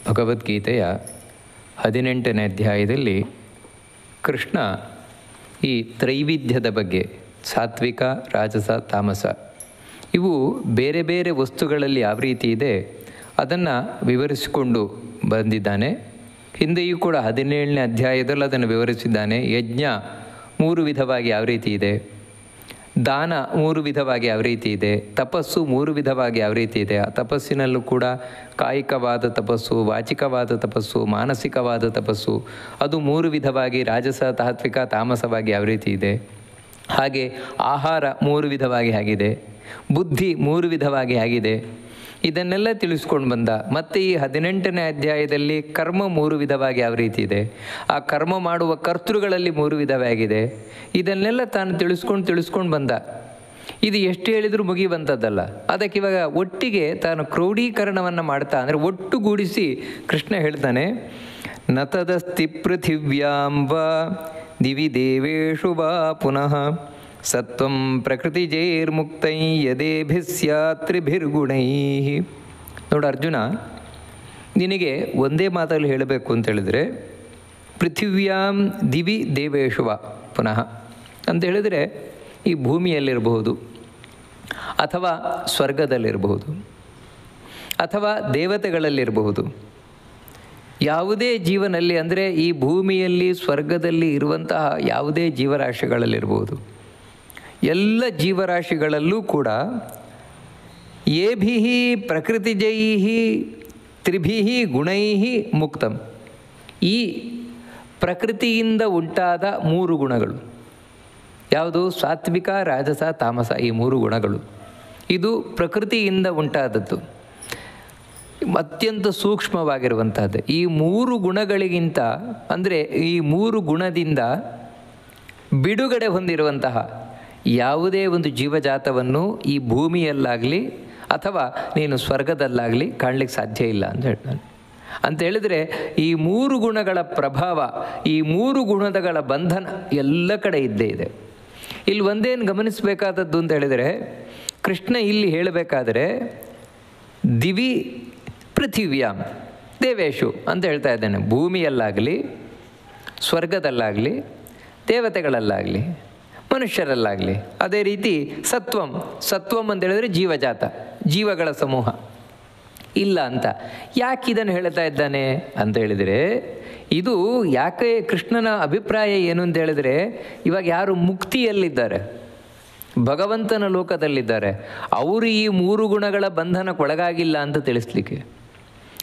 ಭಗವದ್ಗೀತೆಯ 18ನೇ ಅಧ್ಯಾಯದಲ್ಲಿ ಕೃಷ್ಣ ಈ ತ್ರೈವಿಧ್ಯದ ಬಗ್ಗೆ, ಸಾತ್ವಿಕ, ರಾಜಸ, ತಾಮಸ, ಇವು ಬೇರೆ ಬೇರೆ ವಸ್ತುಗಳಲ್ಲಿ ಯಾವ ರೀತಿ ಇದೆ ಅದನ್ನು ವಿವರಿಸಿಕೊಂಡು ಬಂದಿದ್ದಾನೆ. ಹಿಂದೆಯೂ ಕೂಡ 17ನೇ ಅಧ್ಯಾಯದಲ್ಲಿ ಅದನ್ನು ವಿವರಿಸಿದ್ದಾನೆ. ಯಜ್ಞ 3 ವಿಧವಾಗಿ ಯಾವ ರೀತಿ ಇದೆ, ದಾನ 3 ವಿಧವಾಗಿ ಯಾವ ರೀತಿ ಇದೆ, ತಪಸ್ಸು 3 ವಿಧವಾಗಿ ಯಾವ ರೀತಿ ಇದೆ. ಆ ತಪಸ್ಸಿನಲ್ಲೂ ಕೂಡ ಕಾಯಿಕವಾದ ತಪಸ್ಸು, ವಾಚಿಕವಾದ ತಪಸ್ಸು, ಮಾನಸಿಕವಾದ ತಪಸ್ಸು, ಅದು 3 ವಿಧವಾಗಿ ರಾಜಸ, ತಾತ್ವಿಕ, ತಾಮಸವಾಗಿ ಯಾವ ರೀತಿ ಇದೆ. ಹಾಗೆ ಆಹಾರ 3 ವಿಧವಾಗಿ ಆಗಿದೆ, ಬುದ್ಧಿ 3 ವಿಧವಾಗಿ ಆಗಿದೆ. ಇದನ್ನೆಲ್ಲ ತಿಳಿಸ್ಕೊಂಡು ಬಂದ. ಮತ್ತು ಈ 18ನೇ ಅಧ್ಯಾಯದಲ್ಲಿ ಕರ್ಮ 3 ವಿಧವಾಗಿ ಯಾವ ರೀತಿ ಇದೆ, ಆ ಕರ್ಮ ಮಾಡುವ ಕರ್ತೃಗಳಲ್ಲಿ 3 ವಿಧವಾಗಿದೆ. ಇದನ್ನೆಲ್ಲ ತಾನು ತಿಳಿಸ್ಕೊಂಡು ಬಂದ. ಇದು ಎಷ್ಟು ಹೇಳಿದರೂ ಮುಗಿಯುವಂಥದ್ದಲ್ಲ. ಅದಕ್ಕೆ ಇವಾಗ ಒಟ್ಟಿಗೆ ತಾನು ಕ್ರೋಢೀಕರಣವನ್ನು ಮಾಡ್ತಾ, ಅಂದರೆ ಒಟ್ಟುಗೂಡಿಸಿ ಕೃಷ್ಣ ಹೇಳ್ತಾನೆ, ನತದಸ್ತಿ ಪೃಥಿವ್ಯಾಂ ವಾ ದಿವಿ ದೇವೇಶು ವಾ ಪುನಃ ಸತ್ವಂ ಪ್ರಕೃತಿಜೈರ್ಮುಕ್ತೈ ಯದೇಭಿಸ್ಯಾತ್ರಿಭಿರ್ಗುಣೈ. ನೋಡು ಅರ್ಜುನ, ನಿನಗೆ ಒಂದೇ ಮಾತಲ್ಲಿ ಹೇಳಬೇಕು ಅಂತ ಹೇಳಿದರೆ, ಪೃಥಿವ್ಯಾಂ ದಿವಿ ದೇವೇಶು ವಾ ಪುನಃ ಅಂತ ಹೇಳಿದರೆ, ಈ ಭೂಮಿಯಲ್ಲಿರಬಹುದು, ಅಥವಾ ಸ್ವರ್ಗದಲ್ಲಿರಬಹುದು, ಅಥವಾ ದೇವತೆಗಳಲ್ಲಿರಬಹುದು. ಯಾವುದೇ ಜೀವನಲ್ಲಿ, ಅಂದರೆ ಈ ಭೂಮಿಯಲ್ಲಿ ಸ್ವರ್ಗದಲ್ಲಿ ಇರುವಂತಹ ಯಾವುದೇ ಜೀವರಾಶಿಗಳಲ್ಲಿರ್ಬೋದು, ಎಲ್ಲ ಜೀವರಾಶಿಗಳಲ್ಲೂ ಕೂಡ ಏಭಿ ಪ್ರಕೃತಿಜೈ ತ್ರಿಭಿ ಗುಣೈ ಮುಕ್ತಂ, ಈ ಪ್ರಕೃತಿಯಿಂದ ಉಂಟಾದ 3 ಗುಣಗಳು ಯಾವುದು, ಸಾತ್ವಿಕ, ರಾಜಸ, ತಾಮಸ, ಈ 3 ಗುಣಗಳು, ಇದು ಪ್ರಕೃತಿಯಿಂದ ಉಂಟಾದದ್ದು, ಅತ್ಯಂತ ಸೂಕ್ಷ್ಮವಾಗಿರುವಂತಹದ್ದು. ಈ 3 ಗುಣಗಳಿಗಿಂತ, ಅಂದರೆ ಈ 3 ಗುಣದಿಂದ ಬಿಡುಗಡೆ ಹೊಂದಿರುವಂತಹ ಯಾವುದೇ ಒಂದು ಜೀವಜಾತವನ್ನು ಈ ಭೂಮಿಯಲ್ಲಾಗಲಿ ಅಥವಾ ನೀನು ಸ್ವರ್ಗದಲ್ಲಾಗಲಿ ಕಾಣಲಿಕ್ಕೆ ಸಾಧ್ಯ ಇಲ್ಲ ಅಂತ ಹೇಳ್ತಾನೆ. ಅಂತ ಹೇಳಿದರೆ ಈ 3 ಗುಣಗಳ ಪ್ರಭಾವ, ಈ 3 ಗುಣಗಳ ಬಂಧನ ಎಲ್ಲ ಕಡೆ ಇದ್ದೇ ಇದೆ. ಇಲ್ಲಿ ಒಂದೇನು ಗಮನಿಸಬೇಕಾದದ್ದು ಅಂತ ಹೇಳಿದರೆ, ಕೃಷ್ಣ ಇಲ್ಲಿ ಹೇಳಬೇಕಾದರೆ ದಿವಿ ಪೃಥಿವ್ಯಾಂ ದೇವೇಶು ಅಂತ ಹೇಳ್ತಾ ಇದ್ದಾನೆ. ಭೂಮಿಯಲ್ಲಾಗಲಿ, ಸ್ವರ್ಗದಲ್ಲಾಗಲಿ, ದೇವತೆಗಳಲ್ಲಾಗಲಿ, ಮನುಷ್ಯರಲ್ಲಾಗಲಿ. ಅದೇ ರೀತಿ ಸತ್ವಂ ಅಂತ ಹೇಳಿದರೆ ಜೀವಜಾತ, ಜೀವಗಳ ಸಮೂಹ ಇಲ್ಲ ಅಂತ. ಯಾಕೆ ಇದನ್ನು ಹೇಳ್ತಾ ಇದ್ದಾನೆ ಅಂತ ಹೇಳಿದರೆ, ಇದು ಯಾಕೆ ಕೃಷ್ಣನ ಅಭಿಪ್ರಾಯ ಏನು ಅಂತ ಹೇಳಿದರೆ, ಇವಾಗ ಯಾರು ಮುಕ್ತಿಯಲ್ಲಿದ್ದಾರೆ, ಭಗವಂತನ ಲೋಕದಲ್ಲಿದ್ದಾರೆ, ಅವರು ಈ 3 ಗುಣಗಳ ಬಂಧನಕ್ಕೊಳಗಾಗಿಲ್ಲ ಅಂತ ತಿಳಿಸ್ಲಿಕ್ಕೆ.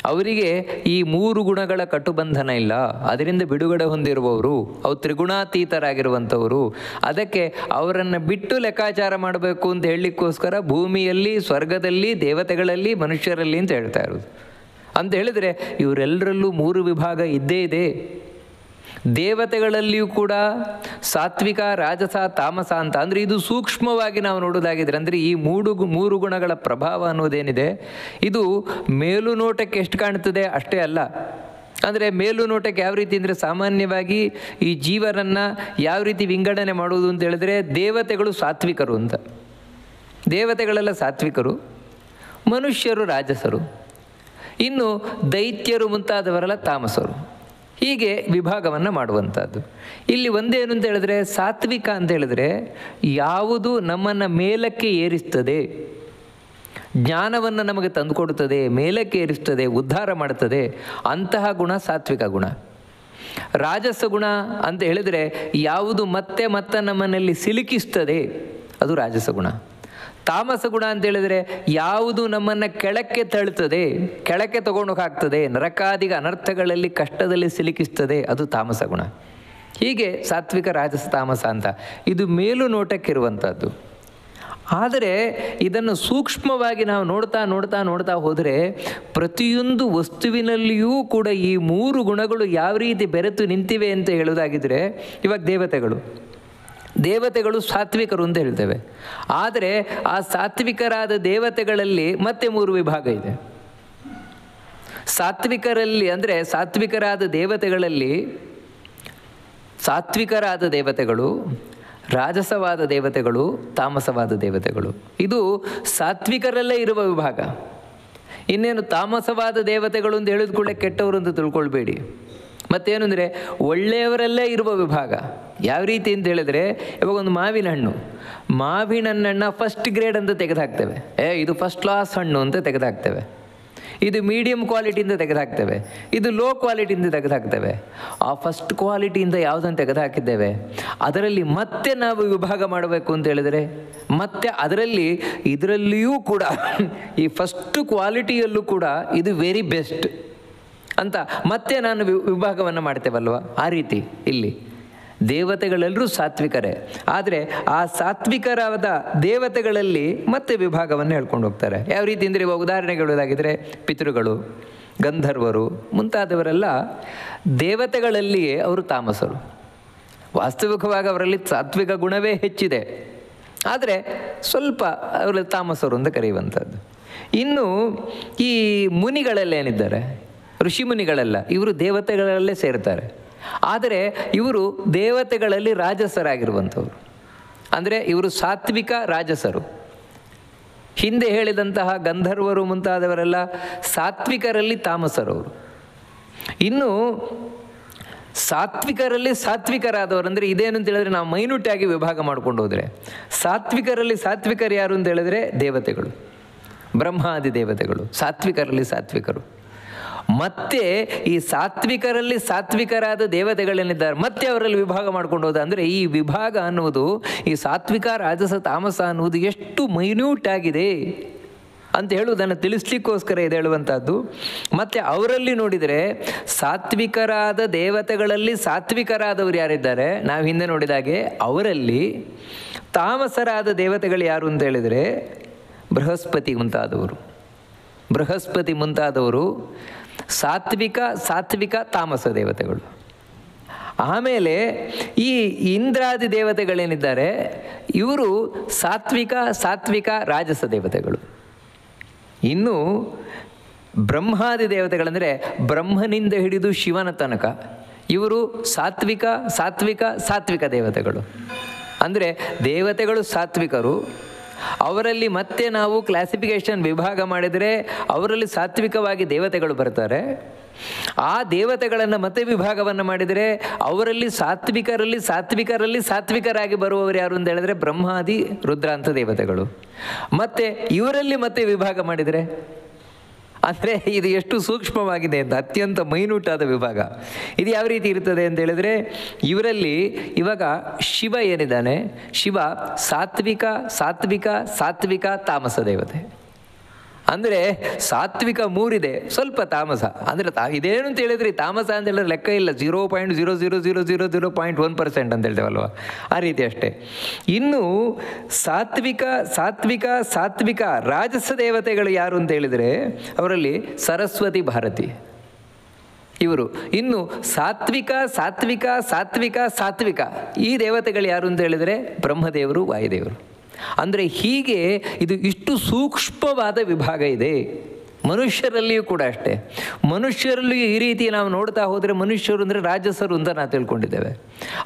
ಅವರಿಗೆ ಈ 3 ಗುಣಗಳ ಕಟುಬಂಧನ ಇಲ್ಲ, ಅದರಿಂದ ಬಿಡುಗಡೆ ಹೊಂದಿರುವವರು, ಅವ್ರು ತ್ರಿಗುಣಾತೀತರಾಗಿರುವಂಥವರು. ಅದಕ್ಕೆ ಅವರನ್ನು ಬಿಟ್ಟು ಲೆಕ್ಕಾಚಾರ ಮಾಡಬೇಕು ಅಂತ ಹೇಳಲಿಕ್ಕೋಸ್ಕರ ಭೂಮಿಯಲ್ಲಿ, ಸ್ವರ್ಗದಲ್ಲಿ, ದೇವತೆಗಳಲ್ಲಿ, ಮನುಷ್ಯರಲ್ಲಿ ಅಂತ ಹೇಳ್ತಾ ಇರೋದು. ಅಂತ ಹೇಳಿದರೆ ಇವರೆಲ್ಲರಲ್ಲೂ 3 ವಿಭಾಗ ಇದ್ದೇ ಇದೆ. ದೇವತೆಗಳಲ್ಲಿಯೂ ಕೂಡ ಸಾತ್ವಿಕ, ರಾಜಸ, ತಾಮಸ ಅಂತ, ಅಂದರೆ ಇದು ಸೂಕ್ಷ್ಮವಾಗಿ ನಾವು ನೋಡೋದಾಗಿದ್ರೆ, ಅಂದರೆ ಈ 3 ಗುಣಗಳ ಪ್ರಭಾವ ಅನ್ನೋದೇನಿದೆ, ಇದು ಮೇಲು ನೋಟಕ್ಕೆ ಎಷ್ಟು ಕಾಣ್ತದೆ ಅಷ್ಟೇ ಅಲ್ಲ. ಅಂದರೆ ಮೇಲು ನೋಟಕ್ಕೆ ಯಾವ ರೀತಿ ಅಂದರೆ, ಸಾಮಾನ್ಯವಾಗಿ ಈ ಜೀವನನ್ನು ಯಾವ ರೀತಿ ವಿಂಗಡಣೆ ಮಾಡುವುದು ಅಂತ ಹೇಳಿದ್ರೆ, ದೇವತೆಗಳು ಸಾತ್ವಿಕರು ಅಂತ, ದೇವತೆಗಳೆಲ್ಲ ಸಾತ್ವಿಕರು, ಮನುಷ್ಯರು ರಾಜಸರು, ಇನ್ನು ದೈತ್ಯರು ಮುಂತಾದವರೆಲ್ಲ ತಾಮಸರು, ಹೀಗೆ ವಿಭಾಗವನ್ನು ಮಾಡುವಂಥದ್ದು. ಇಲ್ಲಿ ಒಂದೇನು ಅಂತ ಹೇಳಿದ್ರೆ, ಸಾತ್ವಿಕ ಅಂತ ಹೇಳಿದ್ರೆ ಯಾವುದು ನಮ್ಮನ್ನು ಮೇಲಕ್ಕೆ ಏರಿಸ್ತದೆ, ಜ್ಞಾನವನ್ನು ನಮಗೆ ತಂದುಕೊಡುತ್ತದೆ, ಮೇಲಕ್ಕೆ ಏರಿಸ್ತದೆ, ಉದ್ಧಾರ ಮಾಡುತ್ತದೆ, ಅಂತಹ ಗುಣ ಸಾತ್ವಿಕ ಗುಣ. ರಾಜಸ ಗುಣ ಅಂತ ಹೇಳಿದರೆ ಯಾವುದು ಮತ್ತೆ ನಮ್ಮನ್ನಲ್ಲಿ ಸಿಲುಕಿಸ್ತದೆ, ಅದು ರಾಜಸ ಗುಣ. ತಾಮಸ ಗುಣ ಅಂತ ಹೇಳಿದರೆ ಯಾವುದು ನಮ್ಮನ್ನು ಕೆಳಕ್ಕೆ ತಳ್ಳುತ್ತದೆ, ಕೆಳಕ್ಕೆ ತಗೊಂಡೋಗಾಗ್ತದೆ, ನರಕಾದಿಗ ಅನರ್ಥಗಳಲ್ಲಿ, ಕಷ್ಟದಲ್ಲಿ ಸಿಲುಕಿಸ್ತದೆ, ಅದು ತಾಮಸ ಗುಣ. ಹೀಗೆ ಸಾತ್ವಿಕ, ರಾಜಸ, ತಾಮಸ ಅಂತ ಇದು ಮೇಲು ನೋಟಕ್ಕಿರುವಂಥದ್ದು. ಆದರೆ ಇದನ್ನು ಸೂಕ್ಷ್ಮವಾಗಿ ನಾವು ನೋಡ್ತಾ ಹೋದರೆ, ಪ್ರತಿಯೊಂದು ವಸ್ತುವಿನಲ್ಲಿಯೂ ಕೂಡ ಈ 3 ಗುಣಗಳು ಯಾವ ರೀತಿ ಬೆರೆತು ನಿಂತಿವೆ ಅಂತ ಹೇಳೋದಾಗಿದ್ದರೆ, ಇವಾಗ ದೇವತೆಗಳು ಸಾತ್ವಿಕರು ಅಂತ ಹೇಳ್ತೇವೆ. ಆದರೆ ಆ ಸಾತ್ವಿಕರಾದ ದೇವತೆಗಳಲ್ಲಿ ಮತ್ತೆ 3 ವಿಭಾಗ ಇದೆ. ಸಾತ್ವಿಕರಲ್ಲಿ, ಅಂದರೆ ಸಾತ್ವಿಕರಾದ ದೇವತೆಗಳಲ್ಲಿ ಸಾತ್ವಿಕರಾದ ದೇವತೆಗಳು, ರಾಜಸವಾದ ದೇವತೆಗಳು, ತಾಮಸವಾದ ದೇವತೆಗಳು, ಇದು ಸಾತ್ವಿಕರಲ್ಲೇ ಇರುವ ವಿಭಾಗ. ಇನ್ನೇನು ತಾಮಸವಾದ ದೇವತೆಗಳು ಅಂತ ಹೇಳಿದ ಕೂಡಲೇ ಕೆಟ್ಟವರು ಅಂತ ತಿಳ್ಕೊಳ್ಬೇಡಿ. ಮತ್ತೇನು ಅಂದರೆ ಒಳ್ಳೆಯವರಲ್ಲೇ ಇರುವ ವಿಭಾಗ ಯಾವ ರೀತಿ ಅಂತ ಹೇಳಿದ್ರೆ, ಇವಾಗ ಒಂದು ಮಾವಿನ ಹಣ್ಣನ್ನು ಫಸ್ಟ್ ಗ್ರೇಡ್ ಅಂತ ತೆಗೆದುಹಾಕ್ತೇವೆ. ಇದು ಫಸ್ಟ್ ಕ್ಲಾಸ್ ಹಣ್ಣು ಅಂತ ತೆಗೆದುಹಾಕ್ತೇವೆ. ಇದು ಮೀಡಿಯಮ್ ಕ್ವಾಲಿಟಿಯಿಂದ ತೆಗೆದುಹಾಕ್ತೇವೆ. ಇದು ಲೋ ಕ್ವಾಲಿಟಿಯಿಂದ ತೆಗೆದುಹಾಕ್ತೇವೆ. ಆ ಫಸ್ಟ್ ಕ್ವಾಲಿಟಿಯಿಂದ ಯಾವುದನ್ನು ತೆಗೆದುಹಾಕಿದ್ದೇವೆ ಅದರಲ್ಲಿ ಮತ್ತೆ ನಾವು ವಿಭಾಗ ಮಾಡಬೇಕು ಅಂತ ಹೇಳಿದರೆ, ಮತ್ತೆ ಇದರಲ್ಲಿಯೂ ಕೂಡ ಈ ಫಸ್ಟ್ ಕ್ವಾಲಿಟಿಯಲ್ಲೂ ಕೂಡ ಇದು ವೆರಿ ಬೆಸ್ಟ್ ಅಂತ ಮತ್ತೆ ನಾನು ವಿಭಾಗವನ್ನು ಮಾಡ್ತೇವಲ್ವ. ಆ ರೀತಿ ಇಲ್ಲಿ ದೇವತೆಗಳೆಲ್ಲರೂ ಸಾತ್ವಿಕರೇ, ಆದರೆ ಆ ಸಾತ್ವಿಕರಾದ ದೇವತೆಗಳಲ್ಲಿ ಮತ್ತೆ ವಿಭಾಗವನ್ನು ಹೇಳ್ಕೊಂಡು ಹೋಗ್ತಾರೆ. ಯಾವ ರೀತಿ ಅಂದರೆ, ಇವಾಗ ಉದಾಹರಣೆಗೆ ಹೇಳೋದಾಗಿದ್ದರೆ ಪಿತೃಗಳು, ಗಂಧರ್ವರು ಮುಂತಾದವರೆಲ್ಲ ದೇವತೆಗಳಲ್ಲಿಯೇ ಅವರು ತಾಮಸರು. ವಾಸ್ತವಿಕವಾಗಿ ಅವರಲ್ಲಿ ಸಾತ್ವಿಕ ಗುಣವೇ ಹೆಚ್ಚಿದೆ, ಆದರೆ ಸ್ವಲ್ಪ ಅವರಲ್ಲಿ ತಾಮಸರು ಅಂತ ಕರೆಯುವಂಥದ್ದು. ಇನ್ನು ಈ ಮುನಿಗಳಲ್ಲೇನಿದ್ದಾರೆ, ಋಷಿಮುನಿಗಳೆಲ್ಲ ಇವರು ದೇವತೆಗಳಲ್ಲೇ ಸೇರ್ತಾರೆ, ಆದರೆ ಇವರು ದೇವತೆಗಳಲ್ಲಿ ರಾಜಸರಾಗಿರುವಂಥವ್ರು. ಅಂದರೆ ಇವರು ಸಾತ್ವಿಕ ರಾಜಸರು. ಹಿಂದೆ ಹೇಳಿದಂತಹ ಗಂಧರ್ವರು ಮುಂತಾದವರೆಲ್ಲ ಸಾತ್ವಿಕರಲ್ಲಿ ತಾಮಸರವರು. ಇನ್ನು ಸಾತ್ವಿಕರಲ್ಲಿ ಸಾತ್ವಿಕರಾದವರು ಅಂದರೆ ಇದೇನು ಅಂತ ಹೇಳಿದ್ರೆ, ನಾವು ಮೈನ್ಯೂಟಾಗಿ ವಿಭಾಗ ಮಾಡ್ಕೊಂಡು ಹೋದರೆ ಸಾತ್ವಿಕರಲ್ಲಿ ಸಾತ್ವಿಕರು ಯಾರು ಅಂತ ಹೇಳಿದ್ರೆ ದೇವತೆಗಳು, ಬ್ರಹ್ಮಾದಿ ದೇವತೆಗಳು ಸಾತ್ವಿಕರಲ್ಲಿ ಸಾತ್ವಿಕರು. ಮತ್ತೆ ಈ ಸಾತ್ವಿಕರಲ್ಲಿ ಸಾತ್ವಿಕರಾದ ದೇವತೆಗಳೇನಿದ್ದಾರೆ ಮತ್ತೆ ಅವರಲ್ಲಿ ವಿಭಾಗ ಮಾಡ್ಕೊಂಡು ಹೋದ ಅಂದರೆ, ಈ ವಿಭಾಗ ಅನ್ನುವುದು ಈ ಸಾತ್ವಿಕ ರಾಜಸ ತಾಮಸ ಅನ್ನುವುದು ಎಷ್ಟು ಮೈನ್ಯೂಟ್ ಆಗಿದೆ ಅಂತ ಹೇಳುವುದನ್ನು ತಿಳಿಸ್ಲಿಕ್ಕೋಸ್ಕರ ಇದು ಹೇಳುವಂಥದ್ದು. ಮತ್ತು ಅವರಲ್ಲಿ ನೋಡಿದರೆ ಸಾತ್ವಿಕರಾದ ದೇವತೆಗಳಲ್ಲಿ ಸಾತ್ವಿಕರಾದವರು ಯಾರಿದ್ದಾರೆ, ನಾವು ಹಿಂದೆ ನೋಡಿದಾಗೆ ಅವರಲ್ಲಿ ತಾಮಸರಾದ ದೇವತೆಗಳು ಯಾರು ಅಂತ ಹೇಳಿದರೆ ಬೃಹಸ್ಪತಿ ಮುಂತಾದವರು ಸಾತ್ವಿಕ ತಾಮಸ ದೇವತೆಗಳು. ಆಮೇಲೆ ಈ ಇಂದ್ರಾದಿ ದೇವತೆಗಳೇನಿದ್ದಾರೆ ಇವರು ಸಾತ್ವಿಕ ರಾಜಸ ದೇವತೆಗಳು. ಇನ್ನು ಬ್ರಹ್ಮಾದಿ ದೇವತೆಗಳಂದರೆ ಬ್ರಹ್ಮನಿಂದ ಹಿಡಿದು ಶಿವನ ತನಕ ಇವರು ಸಾತ್ವಿಕ ದೇವತೆಗಳು. ಅಂದರೆ ದೇವತೆಗಳು ಸಾತ್ವಿಕರು, ಅವರಲ್ಲಿ ಮತ್ತೆ ನಾವು ಕ್ಲಾಸಿಫಿಕೇಶನ್ ವಿಭಾಗ ಮಾಡಿದರೆ ಅವರಲ್ಲಿ ಸಾತ್ವಿಕವಾಗಿ ದೇವತೆಗಳು ಬರ್ತಾರೆ. ಆ ದೇವತೆಗಳನ್ನು ಮತ್ತೆ ವಿಭಾಗವನ್ನು ಮಾಡಿದರೆ ಅವರಲ್ಲಿ ಸಾತ್ವಿಕರಾಗಿ ಬರುವವರು ಯಾರು ಅಂತ ಹೇಳಿದ್ರೆ ಬ್ರಹ್ಮಾದಿ ರುದ್ರಾಂತ ದೇವತೆಗಳು. ಮತ್ತು ಇವರಲ್ಲಿ ಮತ್ತೆ ವಿಭಾಗ ಮಾಡಿದರೆ ಅಂದರೆ ಇದು ಎಷ್ಟು ಸೂಕ್ಷ್ಮವಾಗಿದೆ ಅಂತ, ಅತ್ಯಂತ ಮೈನ್ಯೂಟಾದ ವಿಭಾಗ. ಇದು ಯಾವ ರೀತಿ ಇರ್ತದೆ ಅಂತ ಹೇಳಿದ್ರೆ, ಇವರಲ್ಲಿ ಇವಾಗ ಶಿವ ಏನಿದ್ದಾನೆ, ಶಿವ ಸಾತ್ವಿಕ ತಾಮಸ ದೇವತೆ. ಅಂದರೆ ಸಾತ್ವಿಕ 3 ಇದೆ, ಸ್ವಲ್ಪ ತಾಮಸ. ಅಂದರೆ ಇದೇನು ಅಂತ ಹೇಳಿದ್ರೆ ತಾಮಸ ಅಂತ ಹೇಳಿದ್ರೆ ಲೆಕ್ಕ ಇಲ್ಲ, 0.00000.1% ಅಂತ ಹೇಳ್ತೇವಲ್ವ, ಆ ರೀತಿ ಅಷ್ಟೇ. ಇನ್ನು ಸಾತ್ವಿಕ ರಾಜಸ ದೇವತೆಗಳು ಯಾರು ಅಂತ ಹೇಳಿದರೆ ಅವರಲ್ಲಿ ಸರಸ್ವತಿ ಭಾರತಿ ಇವರು. ಇನ್ನು ಸಾತ್ವಿಕ ಈ ದೇವತೆಗಳು ಯಾರು ಅಂತ ಹೇಳಿದರೆ ಬ್ರಹ್ಮದೇವರು, ವಾಯುದೇವರು. ಅಂದರೆ ಹೀಗೆ ಇದು ಇಷ್ಟು ಸೂಕ್ಷ್ಮವಾದ ವಿಭಾಗ ಇದೆ. ಮನುಷ್ಯರಲ್ಲಿಯೂ ಕೂಡ ಅಷ್ಟೇ. ಮನುಷ್ಯರಲ್ಲಿಯೂ ಈ ರೀತಿ ನಾವು ನೋಡ್ತಾ ಹೋದರೆ ಮನುಷ್ಯರು ಅಂದರೆ ರಾಜಸರು ಅಂತ ನಾವು ತಿಳ್ಕೊಂಡಿದ್ದೇವೆ.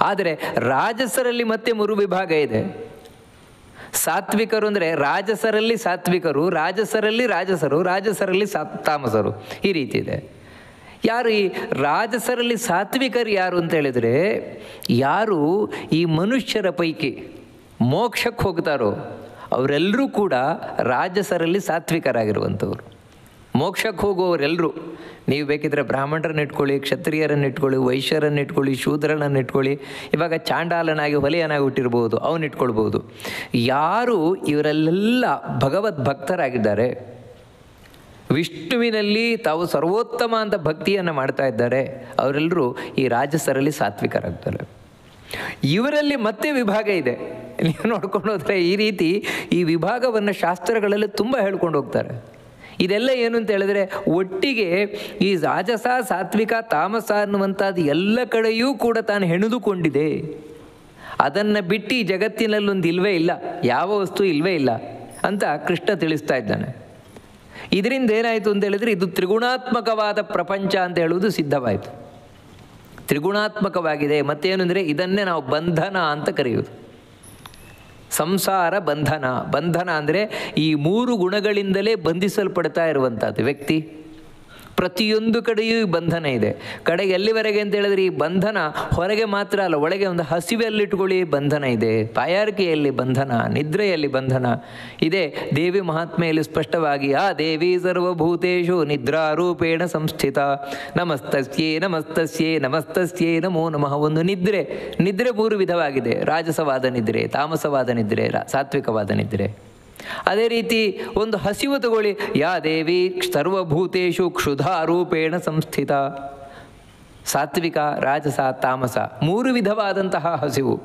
ಆದರೆ ರಾಜಸರಲ್ಲಿ ಮತ್ತೆ 3 ವಿಭಾಗ ಇದೆ. ಸಾತ್ವಿಕರು ಅಂದರೆ ರಾಜಸರಲ್ಲಿ ಸಾತ್ವಿಕರು, ರಾಜಸರಲ್ಲಿ ತಾಮಸರು, ಈ ರೀತಿ ಇದೆ. ಯಾರು ಈ ರಾಜಸರಲ್ಲಿ ಸಾತ್ವಿಕರು ಯಾರು ಅಂತ ಹೇಳಿದರೆ, ಯಾರು ಈ ಮನುಷ್ಯರ ಪೈಕಿ ಮೋಕ್ಷಕ್ಕೆ ಹೋಗ್ತಾರೋ ಅವರೆಲ್ಲರೂ ಕೂಡ ರಾಜಸರಲ್ಲಿ ಸಾತ್ವಿಕರಾಗಿರುವಂಥವ್ರು. ಮೋಕ್ಷಕ್ಕೆ ಹೋಗುವವರೆಲ್ಲರೂ, ನೀವು ಬೇಕಿದ್ರೆ ಬ್ರಾಹ್ಮಣರನ್ನ ಇಟ್ಕೊಳ್ಳಿ, ಕ್ಷತ್ರಿಯರನ್ನು ಇಟ್ಕೊಳ್ಳಿ, ವೈಶ್ಯರನ್ನು ಇಟ್ಕೊಳ್ಳಿ, ಶೂದ್ರನನ್ನು ಇಟ್ಕೊಳ್ಳಿ, ಇವಾಗ ಚಾಂಡಾಲನಾಗಿ ಹೊಲೆಯನಾಗಿ ಹುಟ್ಟಿರ್ಬೋದು, ಅವನು ಇಟ್ಕೊಳ್ಬೋದು. ಯಾರು ಇವರೆಲ್ಲ ಭಗವದ್ ಭಕ್ತರಾಗಿದ್ದಾರೆ, ವಿಷ್ಣುವಿನಲ್ಲಿ ತಾವು ಸರ್ವೋತ್ತಮ ಅಂತ ಭಕ್ತಿಯನ್ನು ಮಾಡ್ತಾ ಇದ್ದಾರೆ, ಅವರೆಲ್ಲರೂ ಈ ರಾಜಸರಲ್ಲಿ ಸಾತ್ವಿಕರಾಗ್ತಾರೆ. ಇವರಲ್ಲಿ ಮತ್ತೆ ವಿಭಾಗ ಇದೆ. ನೀವು ನೋಡ್ಕೊಂಡು ಹೋದರೆ ಈ ರೀತಿ ಈ ವಿಭಾಗವನ್ನು ಶಾಸ್ತ್ರಗಳಲ್ಲಿ ತುಂಬ ಹೇಳ್ಕೊಂಡು ಹೋಗ್ತಾರೆ. ಇದೆಲ್ಲ ಏನು ಅಂತ ಹೇಳಿದ್ರೆ, ಒಟ್ಟಿಗೆ ಈ ರಾಜಸ ಸಾತ್ವಿಕ ತಾಮಸ ಅನ್ನುವಂಥದ್ದು ಎಲ್ಲ ಕಡೆಯೂ ಕೂಡ ತಾನು ಹೆಣೆದುಕೊಂಡಿದೆ. ಅದನ್ನು ಬಿಟ್ಟು ಈ ಜಗತ್ತಿನಲ್ಲೊಂದು ಇಲ್ವೇ ಇಲ್ಲ, ಯಾವ ವಸ್ತು ಇಲ್ವೇ ಇಲ್ಲ ಅಂತ ಕೃಷ್ಣ ತಿಳಿಸ್ತಾ ಇದ್ದಾನೆ. ಇದರಿಂದ ಏನಾಯಿತು ಅಂತ ಹೇಳಿದ್ರೆ, ಇದು ತ್ರಿಗುಣಾತ್ಮಕವಾದ ಪ್ರಪಂಚ ಅಂತ ಹೇಳುವುದು ಸಿದ್ಧವಾಯಿತು. ತ್ರಿಗುಣಾತ್ಮಕವಾಗಿದೆ. ಮತ್ತೇನು ಅಂದರೆ ಇದನ್ನೇ ನಾವು ಬಂಧನ ಅಂತ ಕರೆಯುವುದು. ಸಂಸಾರ ಬಂಧನ. ಬಂಧನ ಅಂದರೆ ಈ 3 ಗುಣಗಳಿಂದಲೇ ಬಂಧಿಸಲ್ಪಡ್ತಾ ಇರುವಂಥದ್ದು ವ್ಯಕ್ತಿ. ಪ್ರತಿಯೊಂದು ಕಡೆಯೂ ಬಂಧನ ಇದೆ. ಕಡೆಗೆ ಎಲ್ಲಿವರೆಗೆ ಅಂತ ಹೇಳಿದ್ರೆ ಈ ಬಂಧನ ಹೊರಗೆ ಮಾತ್ರ ಅಲ್ಲ, ಒಳಗೆ ಒಂದು ಹಸಿವೆಯಲ್ಲಿಟ್ಕೊಳ್ಳಿ ಬಂಧನ ಇದೆ, ಬಾಯಾರಿಕೆಯಲ್ಲಿ ಬಂಧನ, ನಿದ್ರೆಯಲ್ಲಿ ಬಂಧನ ಇದೆ. ದೇವಿ ಮಹಾತ್ಮೆಯಲ್ಲಿ ಸ್ಪಷ್ಟವಾಗಿ ಆ ದೇವಿ ಸರ್ವಭೂತೇಷು ನಿದ್ರಾರೂಪೇಣ ಸಂಸ್ಥಿತ ನಮಸ್ತಸ್ಯೇ ನಮಸ್ತಸ್ಯೇ ನಮಸ್ತಸ್ಯೇ ನಮೋ ನಮಃ. ಒಂದು ನಿದ್ರೆ 3 ವಿಧವಾಗಿದೆ: ರಾಜಸವಾದ ನಿದ್ರೆ, ತಾಮಸವಾದ ನಿದ್ರೆ, ಸಾತ್ವಿಕವಾದ ನಿದ್ರೆ. ಅದೇ ರೀತಿ ಒಂದು ಹಸಿವು ತಗೊಳ್ಳಿ: ಯಾ ದೇವಿ ಸರ್ವಭೂತೇಷು ಕ್ಷುಧಾರೂಪೇಣ ಸಂಸ್ಥಿತ. ಸಾತ್ವಿಕ, ರಾಜಸ, ತಾಮಸ 3 ವಿಧವಾದಂತಹ ಹಸಿವು.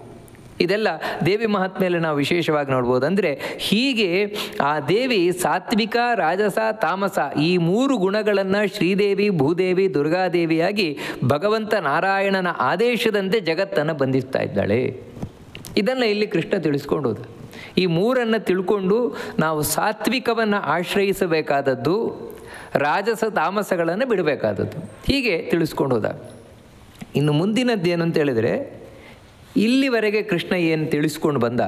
ಇದೆಲ್ಲ ದೇವಿ ಮಹಾತ್ಮೆಯಲ್ಲಿ ನಾವು ವಿಶೇಷವಾಗಿ ನೋಡ್ಬೋದು. ಅಂದರೆ ಹೀಗೆ ಆ ದೇವಿ ಸಾತ್ವಿಕ, ರಾಜಸ, ತಾಮಸ ಈ 3 ಗುಣಗಳನ್ನು ಶ್ರೀದೇವಿ, ಭೂದೇವಿ, ದುರ್ಗಾದೇವಿಯಾಗಿ ಭಗವಂತ ನಾರಾಯಣನ ಆದೇಶದಂತೆ ಜಗತ್ತನ್ನು ಬಂಧಿಸ್ತಾ ಇದ್ದಾಳೆ. ಇದನ್ನು ಇಲ್ಲಿ ಕೃಷ್ಣ ತಿಳಿಸ್ಕೊಂಡು ಹೋದ. ಈ 3 ತಿಳ್ಕೊಂಡು ನಾವು ಸಾತ್ವಿಕವನ್ನು ಆಶ್ರಯಿಸಬೇಕಾದದ್ದು, ರಾಜಸ ತಾಮಸಗಳನ್ನು ಬಿಡಬೇಕಾದದ್ದು, ಹೀಗೆ ತಿಳಿಸ್ಕೊಂಡು ಹೋದ. ಇನ್ನು ಮುಂದಿನದ್ದೇನು ಅಂತ ಹೇಳಿದರೆ, ಇಲ್ಲಿವರೆಗೆ ಕೃಷ್ಣ ಏನು ತಿಳಿಸ್ಕೊಂಡು ಬಂದ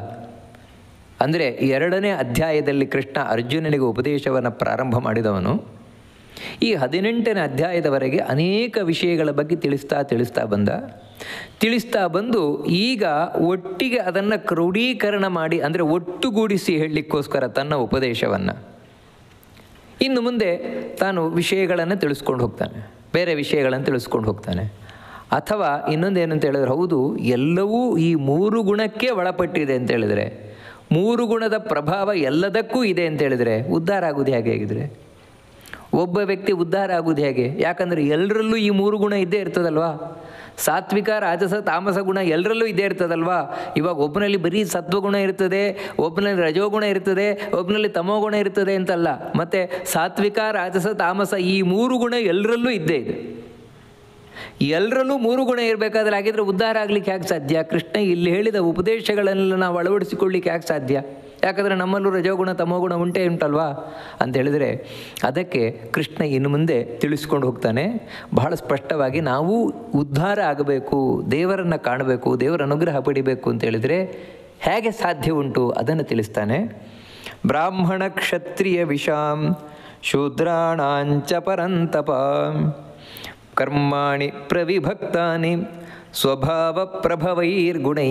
ಅಂದರೆ 2ನೇ ಅಧ್ಯಾಯದಲ್ಲಿ ಕೃಷ್ಣ ಅರ್ಜುನನಿಗೆ ಉಪದೇಶವನ್ನು ಪ್ರಾರಂಭ ಮಾಡಿದವನು ಈ 18ನೇ ಅಧ್ಯಾಯದವರೆಗೆ ಅನೇಕ ವಿಷಯಗಳ ಬಗ್ಗೆ ತಿಳಿಸ್ತಾ ಬಂದು ಈಗ ಒಟ್ಟಿಗೆ ಅದನ್ನು ಕ್ರೋಢೀಕರಣ ಮಾಡಿ, ಅಂದರೆ ಒಟ್ಟುಗೂಡಿಸಿ ಹೇಳಲಿಕ್ಕೋಸ್ಕರ ತನ್ನ ಉಪದೇಶವನ್ನು ಇನ್ನು ಮುಂದೆ ತಾನು ವಿಷಯಗಳನ್ನು ತಿಳಿಸ್ಕೊಂಡು ಹೋಗ್ತಾನೆ, ಬೇರೆ ವಿಷಯಗಳನ್ನು ತಿಳಿಸ್ಕೊಂಡು ಹೋಗ್ತಾನೆ. ಅಥವಾ ಇನ್ನೊಂದೇನಂತ ಹೇಳಿದ್ರೆ, ಹೌದು ಎಲ್ಲವೂ ಈ 3 ಗುಣಕ್ಕೆ ಒಳಪಟ್ಟಿದೆ ಅಂತ ಹೇಳಿದರೆ, 3 ಗುಣದ ಪ್ರಭಾವ ಎಲ್ಲದಕ್ಕೂ ಇದೆ ಅಂತ ಹೇಳಿದರೆ ಉದ್ಧಾರ ಆಗೋದು ಹೇಗಿದ್ರೆ ಒಬ್ಬ ವ್ಯಕ್ತಿ ಉದ್ಧಾರ ಆಗೋದು ಹೇಗೆ? ಯಾಕಂದರೆ ಎಲ್ಲರಲ್ಲೂ ಈ 3 ಗುಣ ಇದ್ದೇ ಇರ್ತದಲ್ವಾ. ಸಾತ್ವಿಕ, ರಾಜಸ, ತಾಮಸ ಗುಣ ಎಲ್ಲರಲ್ಲೂ ಇದ್ದೇ ಇರ್ತದಲ್ವಾ. ಇವಾಗ ಒಬ್ಬನಲ್ಲಿ ಬರೀ ಸತ್ವಗುಣ ಇರ್ತದೆ, ಒಬ್ಬನಲ್ಲಿ ರಜೋಗುಣ ಇರ್ತದೆ, ಒಬ್ಬನಲ್ಲಿ ತಮೋಗುಣ ಇರ್ತದೆ ಅಂತಲ್ಲ. ಮತ್ತು ಸಾತ್ವಿಕ, ರಾಜಸ, ತಾಮಸ ಈ 3 ಗುಣ ಎಲ್ಲರಲ್ಲೂ ಇದ್ದೇ ಇದೆ. ಎಲ್ಲರಲ್ಲೂ 3 ಗುಣ ಇರಬೇಕಾದ್ರೆ ಹಾಗಿದ್ರೆ ಉದ್ಧಾರ ಆಗಲಿಕ್ಕೆ ಯಾಕೆ ಸಾಧ್ಯ? ಕೃಷ್ಣ ಇಲ್ಲಿ ಹೇಳಿದ ಉಪದೇಶಗಳನ್ನೆಲ್ಲ ನಾವು ಅಳವಡಿಸಿಕೊಳ್ಳಿಕ್ಕೆ ಯಾಕೆ ಸಾಧ್ಯ? ಯಾಕಂದರೆ ನಮ್ಮಲ್ಲೂ ರಜೋಗುಣ ತಮೋಗುಣ ಉಂಟಲ್ವಾ ಅಂತ ಹೇಳಿದರೆ, ಅದಕ್ಕೆ ಕೃಷ್ಣ ಇನ್ನು ಮುಂದೆ ತಿಳಿಸ್ಕೊಂಡು ಹೋಗ್ತಾನೆ. ಬಹಳ ಸ್ಪಷ್ಟವಾಗಿ ನಾವು ಉದ್ಧಾರ ಆಗಬೇಕು, ದೇವರನ್ನು ಕಾಣಬೇಕು, ದೇವರ ಅನುಗ್ರಹ ಪಡಿಬೇಕು ಅಂತ ಹೇಳಿದರೆ ಹೇಗೆ ಸಾಧ್ಯ ಉಂಟು ಅದನ್ನು ತಿಳಿಸ್ತಾನೆ. ಬ್ರಾಹ್ಮಣ ಕ್ಷತ್ರಿಯ ವಿಷಾಂ ಶೂದ್ರಾಣಾಂಚ ಪರಂತಪ ಕರ್ಮಾಣಿ ಪ್ರವಿಭಕ್ತಾನಿ ಸ್ವಭಾವ ಪ್ರಭವೈರ್ಗುಣೈ.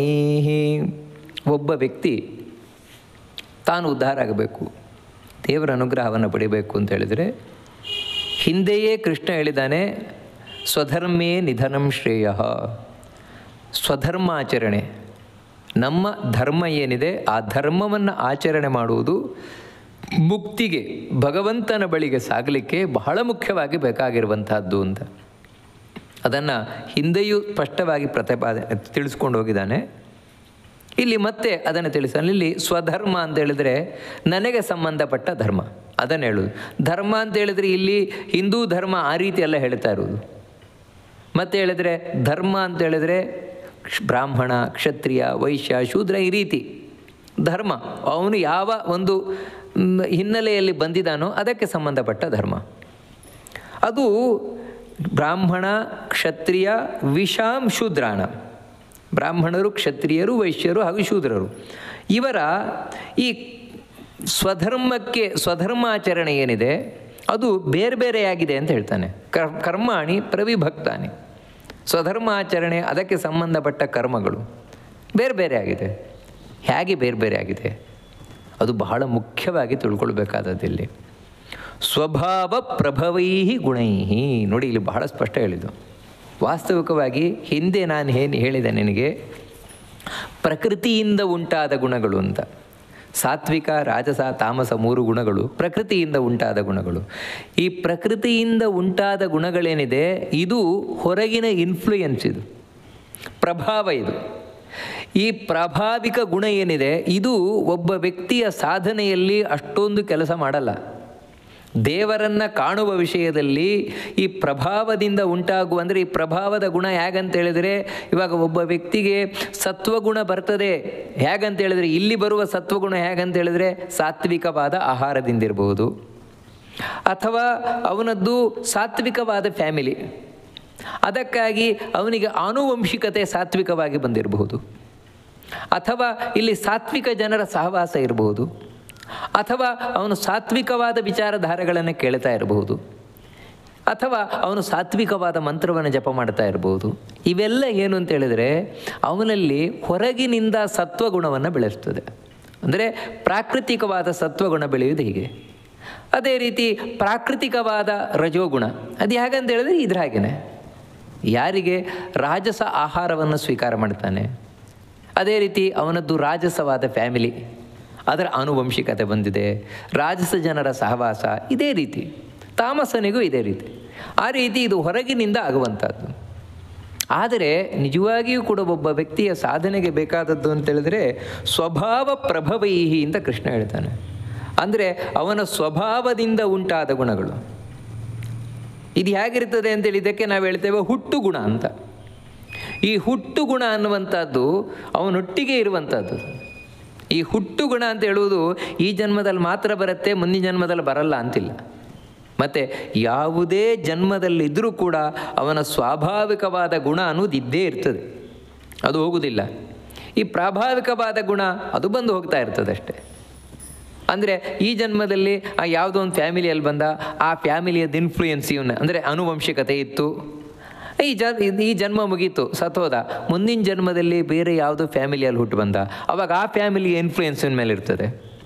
ಒಬ್ಬ ವ್ಯಕ್ತಿ ತಾನು ಉದ್ಧಾರ ಆಗಬೇಕು, ದೇವರ ಅನುಗ್ರಹವನ್ನು ಪಡಿಬೇಕು ಅಂತ ಹೇಳಿದರೆ, ಹಿಂದೆಯೇ ಕೃಷ್ಣ ಹೇಳಿದ್ದಾನೆ, ಸ್ವಧರ್ಮೇ ನಿಧನಂ ಶ್ರೇಯ. ಸ್ವಧರ್ಮಾಚರಣೆ, ನಮ್ಮ ಧರ್ಮ ಏನಿದೆ ಆ ಧರ್ಮವನ್ನು ಆಚರಣೆ ಮಾಡುವುದು ಮುಕ್ತಿಗೆ, ಭಗವಂತನ ಬಳಿಗೆ ಸಾಗಲಿಕ್ಕೆ ಬಹಳ ಮುಖ್ಯವಾಗಿ ಬೇಕಾಗಿರುವಂತಹದ್ದು ಅಂತ ಅದನ್ನು ಹಿಂದೆಯೂ ಸ್ಪಷ್ಟವಾಗಿ ತಿಳಿಸ್ಕೊಂಡು ಹೋಗಿದ್ದಾನೆ. ಇಲ್ಲಿ ಮತ್ತೆ ಅದನ್ನು ತಿಳಿಸ್ತಾನೆ. ಇಲ್ಲಿ ಸ್ವಧರ್ಮ ಅಂತ ಹೇಳಿದರೆ ನನಗೆ ಸಂಬಂಧಪಟ್ಟ ಧರ್ಮ, ಅದನ್ನು ಹೇಳೋದು. ಧರ್ಮ ಅಂತ ಹೇಳಿದರೆ ಇಲ್ಲಿ ಹಿಂದೂ ಧರ್ಮ ಆ ರೀತಿ ಎಲ್ಲ ಹೇಳ್ತಾ ಇರೋದು. ಮತ್ತು ಹೇಳಿದರೆ ಧರ್ಮ ಅಂತ ಹೇಳಿದರೆ ಬ್ರಾಹ್ಮಣ, ಕ್ಷತ್ರಿಯ, ವೈಶ್ಯ, ಶೂದ್ರ ಈ ರೀತಿ ಧರ್ಮ, ಅವನು ಯಾವ ಒಂದು ಹಿನ್ನೆಲೆಯಲ್ಲಿ ಬಂದಿದ್ದಾನೋ ಅದಕ್ಕೆ ಸಂಬಂಧಪಟ್ಟ ಧರ್ಮ. ಅದು ಬ್ರಾಹ್ಮಣ, ಕ್ಷತ್ರಿಯ, ವಿಷಾಂ, ಶೂದ್ರಾಣ. ಬ್ರಾಹ್ಮಣರು, ಕ್ಷತ್ರಿಯರು, ವೈಶ್ಯರು ಹಾಗೂ ಶೂದ್ರರು ಇವರ ಈ ಸ್ವಧರ್ಮಕ್ಕೆ, ಸ್ವಧರ್ಮಾಚರಣೆ ಏನಿದೆ ಅದು ಬೇರೆ ಬೇರೆಯಾಗಿದೆ ಅಂತ ಹೇಳ್ತಾನೆ. ಕರ್ಮಾಣಿ ಪ್ರವಿಭಕ್ತಾನಿ. ಸ್ವಧರ್ಮಾಚರಣೆ, ಅದಕ್ಕೆ ಸಂಬಂಧಪಟ್ಟ ಕರ್ಮಗಳು ಬೇರೆ ಬೇರೆ ಆಗಿದೆ. ಹೇಗೆ ಬೇರೆ ಬೇರೆ ಆಗಿದೆ ಅದು ಬಹಳ ಮುಖ್ಯವಾಗಿ ತಿಳ್ಕೊಳ್ಬೇಕಾದದ್ದಿಲ್ಲಿ. ಸ್ವಭಾವ ಪ್ರಭವೈ ಗುಣೈ. ನೋಡಿ ಇಲ್ಲಿ ಬಹಳ ಸ್ಪಷ್ಟ ಹೇಳಿದ್ದು. ವಾಸ್ತವಿಕವಾಗಿ ಹಿಂದೆ ನಾನು ಏನು ಹೇಳಿದೆ ನಿನಗೆ, ಪ್ರಕೃತಿಯಿಂದ ಉಂಟಾದ ಗುಣಗಳು ಅಂತ. ಸಾತ್ವಿಕ, ರಾಜಸ, ತಾಮಸ 3 ಗುಣಗಳು ಪ್ರಕೃತಿಯಿಂದ ಉಂಟಾದ ಗುಣಗಳು. ಈ ಪ್ರಕೃತಿಯಿಂದ ಉಂಟಾದ ಗುಣಗಳೇನಿದೆ ಇದು ಹೊರಗಿನ ಇನ್ಫ್ಲೂಯೆನ್ಸ್, ಇದು ಪ್ರಭಾವ. ಇದು ಈ ಪ್ರಾಭಾವಿಕ ಗುಣ ಏನಿದೆ ಇದು ಒಬ್ಬ ವ್ಯಕ್ತಿಯ ಸಾಧನೆಯಲ್ಲಿ ಅಷ್ಟೊಂದು ಕೆಲಸ ಮಾಡಲ್ಲ. ದೇವರನ್ನು ಕಾಣುವ ವಿಷಯದಲ್ಲಿ ಈ ಪ್ರಭಾವದಿಂದ ಉಂಟಾಗುವ, ಅಂದರೆ ಈ ಪ್ರಭಾವದ ಗುಣ ಹೇಗಂತ ಹೇಳಿದರೆ, ಇವಾಗ ಒಬ್ಬ ವ್ಯಕ್ತಿಗೆ ಸತ್ವಗುಣ ಬರ್ತದೆ ಹೇಗಂತ ಹೇಳಿದರೆ, ಇಲ್ಲಿ ಬರುವ ಸತ್ವಗುಣ ಹೇಗಂತ ಹೇಳಿದರೆ ಸಾತ್ವಿಕವಾದ ಆಹಾರದಿಂದಿರಬಹುದು, ಅಥವಾ ಅವನದ್ದು ಸಾತ್ವಿಕವಾದ ಫ್ಯಾಮಿಲಿ, ಅದಕ್ಕಾಗಿ ಅವನಿಗೆ ಆನುವಂಶಿಕತೆ ಸಾತ್ವಿಕವಾಗಿ ಬಂದಿರಬಹುದು. ಅಥವಾ ಇಲ್ಲಿ ಸಾತ್ವಿಕ ಜನರ ಸಹವಾಸ ಇರಬಹುದು, ಅಥವಾ ಅವನು ಸಾತ್ವಿಕವಾದ ವಿಚಾರಧಾರೆಗಳನ್ನು ಕೇಳ್ತಾ ಇರಬಹುದು, ಅಥವಾ ಅವನು ಸಾತ್ವಿಕವಾದ ಮಂತ್ರವನ್ನು ಜಪ ಮಾಡ್ತಾ ಇರಬಹುದು. ಇವೆಲ್ಲ ಏನು ಅಂತ ಹೇಳಿದರೆ ಅವನಲ್ಲಿ ಹೊರಗಿನಿಂದ ಸತ್ವಗುಣವನ್ನು ಬೆಳೆಸ್ತದೆ. ಅಂದರೆ ಪ್ರಾಕೃತಿಕವಾದ ಸತ್ವಗುಣ ಬೆಳೆಯುವುದು ಹೀಗೆ. ಅದೇ ರೀತಿ ಪ್ರಾಕೃತಿಕವಾದ ರಜೋಗುಣ ಅದು ಹೇಗಂತ ಹೇಳಿದ್ರೆ ಇದ್ರ ಹಾಗೆಯೇ, ಯಾರಿಗೆ ರಾಜಸ ಆಹಾರವನ್ನು ಸ್ವೀಕಾರ ಮಾಡ್ತಾನೆ, ಅದೇ ರೀತಿ ಅವನದ್ದು ರಾಜಸವಾದ ಫ್ಯಾಮಿಲಿ, ಅದರ ಆನುವಂಶಿಕತೆ ಬಂದಿದೆ, ರಾಜಸ ಜನರ ಸಹವಾಸ, ಇದೇ ರೀತಿ ತಾಮಸನಿಗೂ ಇದೇ ರೀತಿ. ಆ ರೀತಿ ಇದು ಹೊರಗಿನಿಂದ ಆಗುವಂಥದ್ದು. ಆದರೆ ನಿಜವಾಗಿಯೂ ಕೂಡ ಒಬ್ಬ ವ್ಯಕ್ತಿಯ ಸಾಧನೆಗೆ ಬೇಕಾದದ್ದು ಅಂತೇಳಿದರೆ ಸ್ವಭಾವ ಪ್ರಭವೈಹಿ ಅಂತ ಕೃಷ್ಣ ಹೇಳ್ತಾನೆ. ಅಂದರೆ ಅವನ ಸ್ವಭಾವದಿಂದ ಉಂಟಾದ ಗುಣಗಳು. ಇದು ಹೇಗಿರ್ತದೆ ಅಂತೇಳಿ ಇದಕ್ಕೆ ನಾವು ಹೇಳ್ತೇವೆ ಹುಟ್ಟು ಗುಣ ಅಂತ. ಈ ಹುಟ್ಟು ಗುಣ ಅನ್ನುವಂಥದ್ದು ಅವನೊಟ್ಟಿಗೆ ಇರುವಂಥದ್ದು. ಈ ಹುಟ್ಟು ಗುಣ ಅಂತ ಹೇಳುವುದು ಈ ಜನ್ಮದಲ್ಲಿ ಮಾತ್ರ ಬರುತ್ತೆ, ಮುಂದಿನ ಜನ್ಮದಲ್ಲಿ ಬರಲ್ಲ ಅಂತಿಲ್ಲ. ಮತ್ತು ಯಾವುದೇ ಜನ್ಮದಲ್ಲಿದ್ದರೂ ಕೂಡ ಅವನ ಸ್ವಾಭಾವಿಕವಾದ ಗುಣ ಅನ್ನೋದು ಇದ್ದೇ ಇರ್ತದೆ, ಅದು ಹೋಗುವುದಿಲ್ಲ. ಈ ಪ್ರಾಭಾವಿಕವಾದ ಗುಣ ಅದು ಬಂದು ಹೋಗ್ತಾ ಇರ್ತದೆ ಅಷ್ಟೇ. ಅಂದರೆ ಈ ಜನ್ಮದಲ್ಲಿ ಯಾವುದೋ ಒಂದು ಫ್ಯಾಮಿಲಿಯಲ್ಲಿ ಬಂದ, ಆ ಫ್ಯಾಮಿಲಿಯದ ಇನ್ಫ್ಲೂಯೆನ್ಸ್ ಇವನ್ನ ಅಂದರೆ ಆನುವಂಶಿಕತೆ ಇತ್ತು, ಈ ಜನ್ಮ ಮುಗೀತು ಸತ್ತೋದ, ಮುಂದಿನ ಜನ್ಮದಲ್ಲಿ ಬೇರೆ ಯಾವುದೋ ಫ್ಯಾಮಿಲಿಯಲ್ಲಿ ಹುಟ್ಟು ಬಂದ, ಅವಾಗ ಆ ಫ್ಯಾಮಿಲಿಯ ಇನ್ಫ್ಲೂಯೆನ್ಸಿನ ಮೇಲೆ ಇರ್ತದೆ.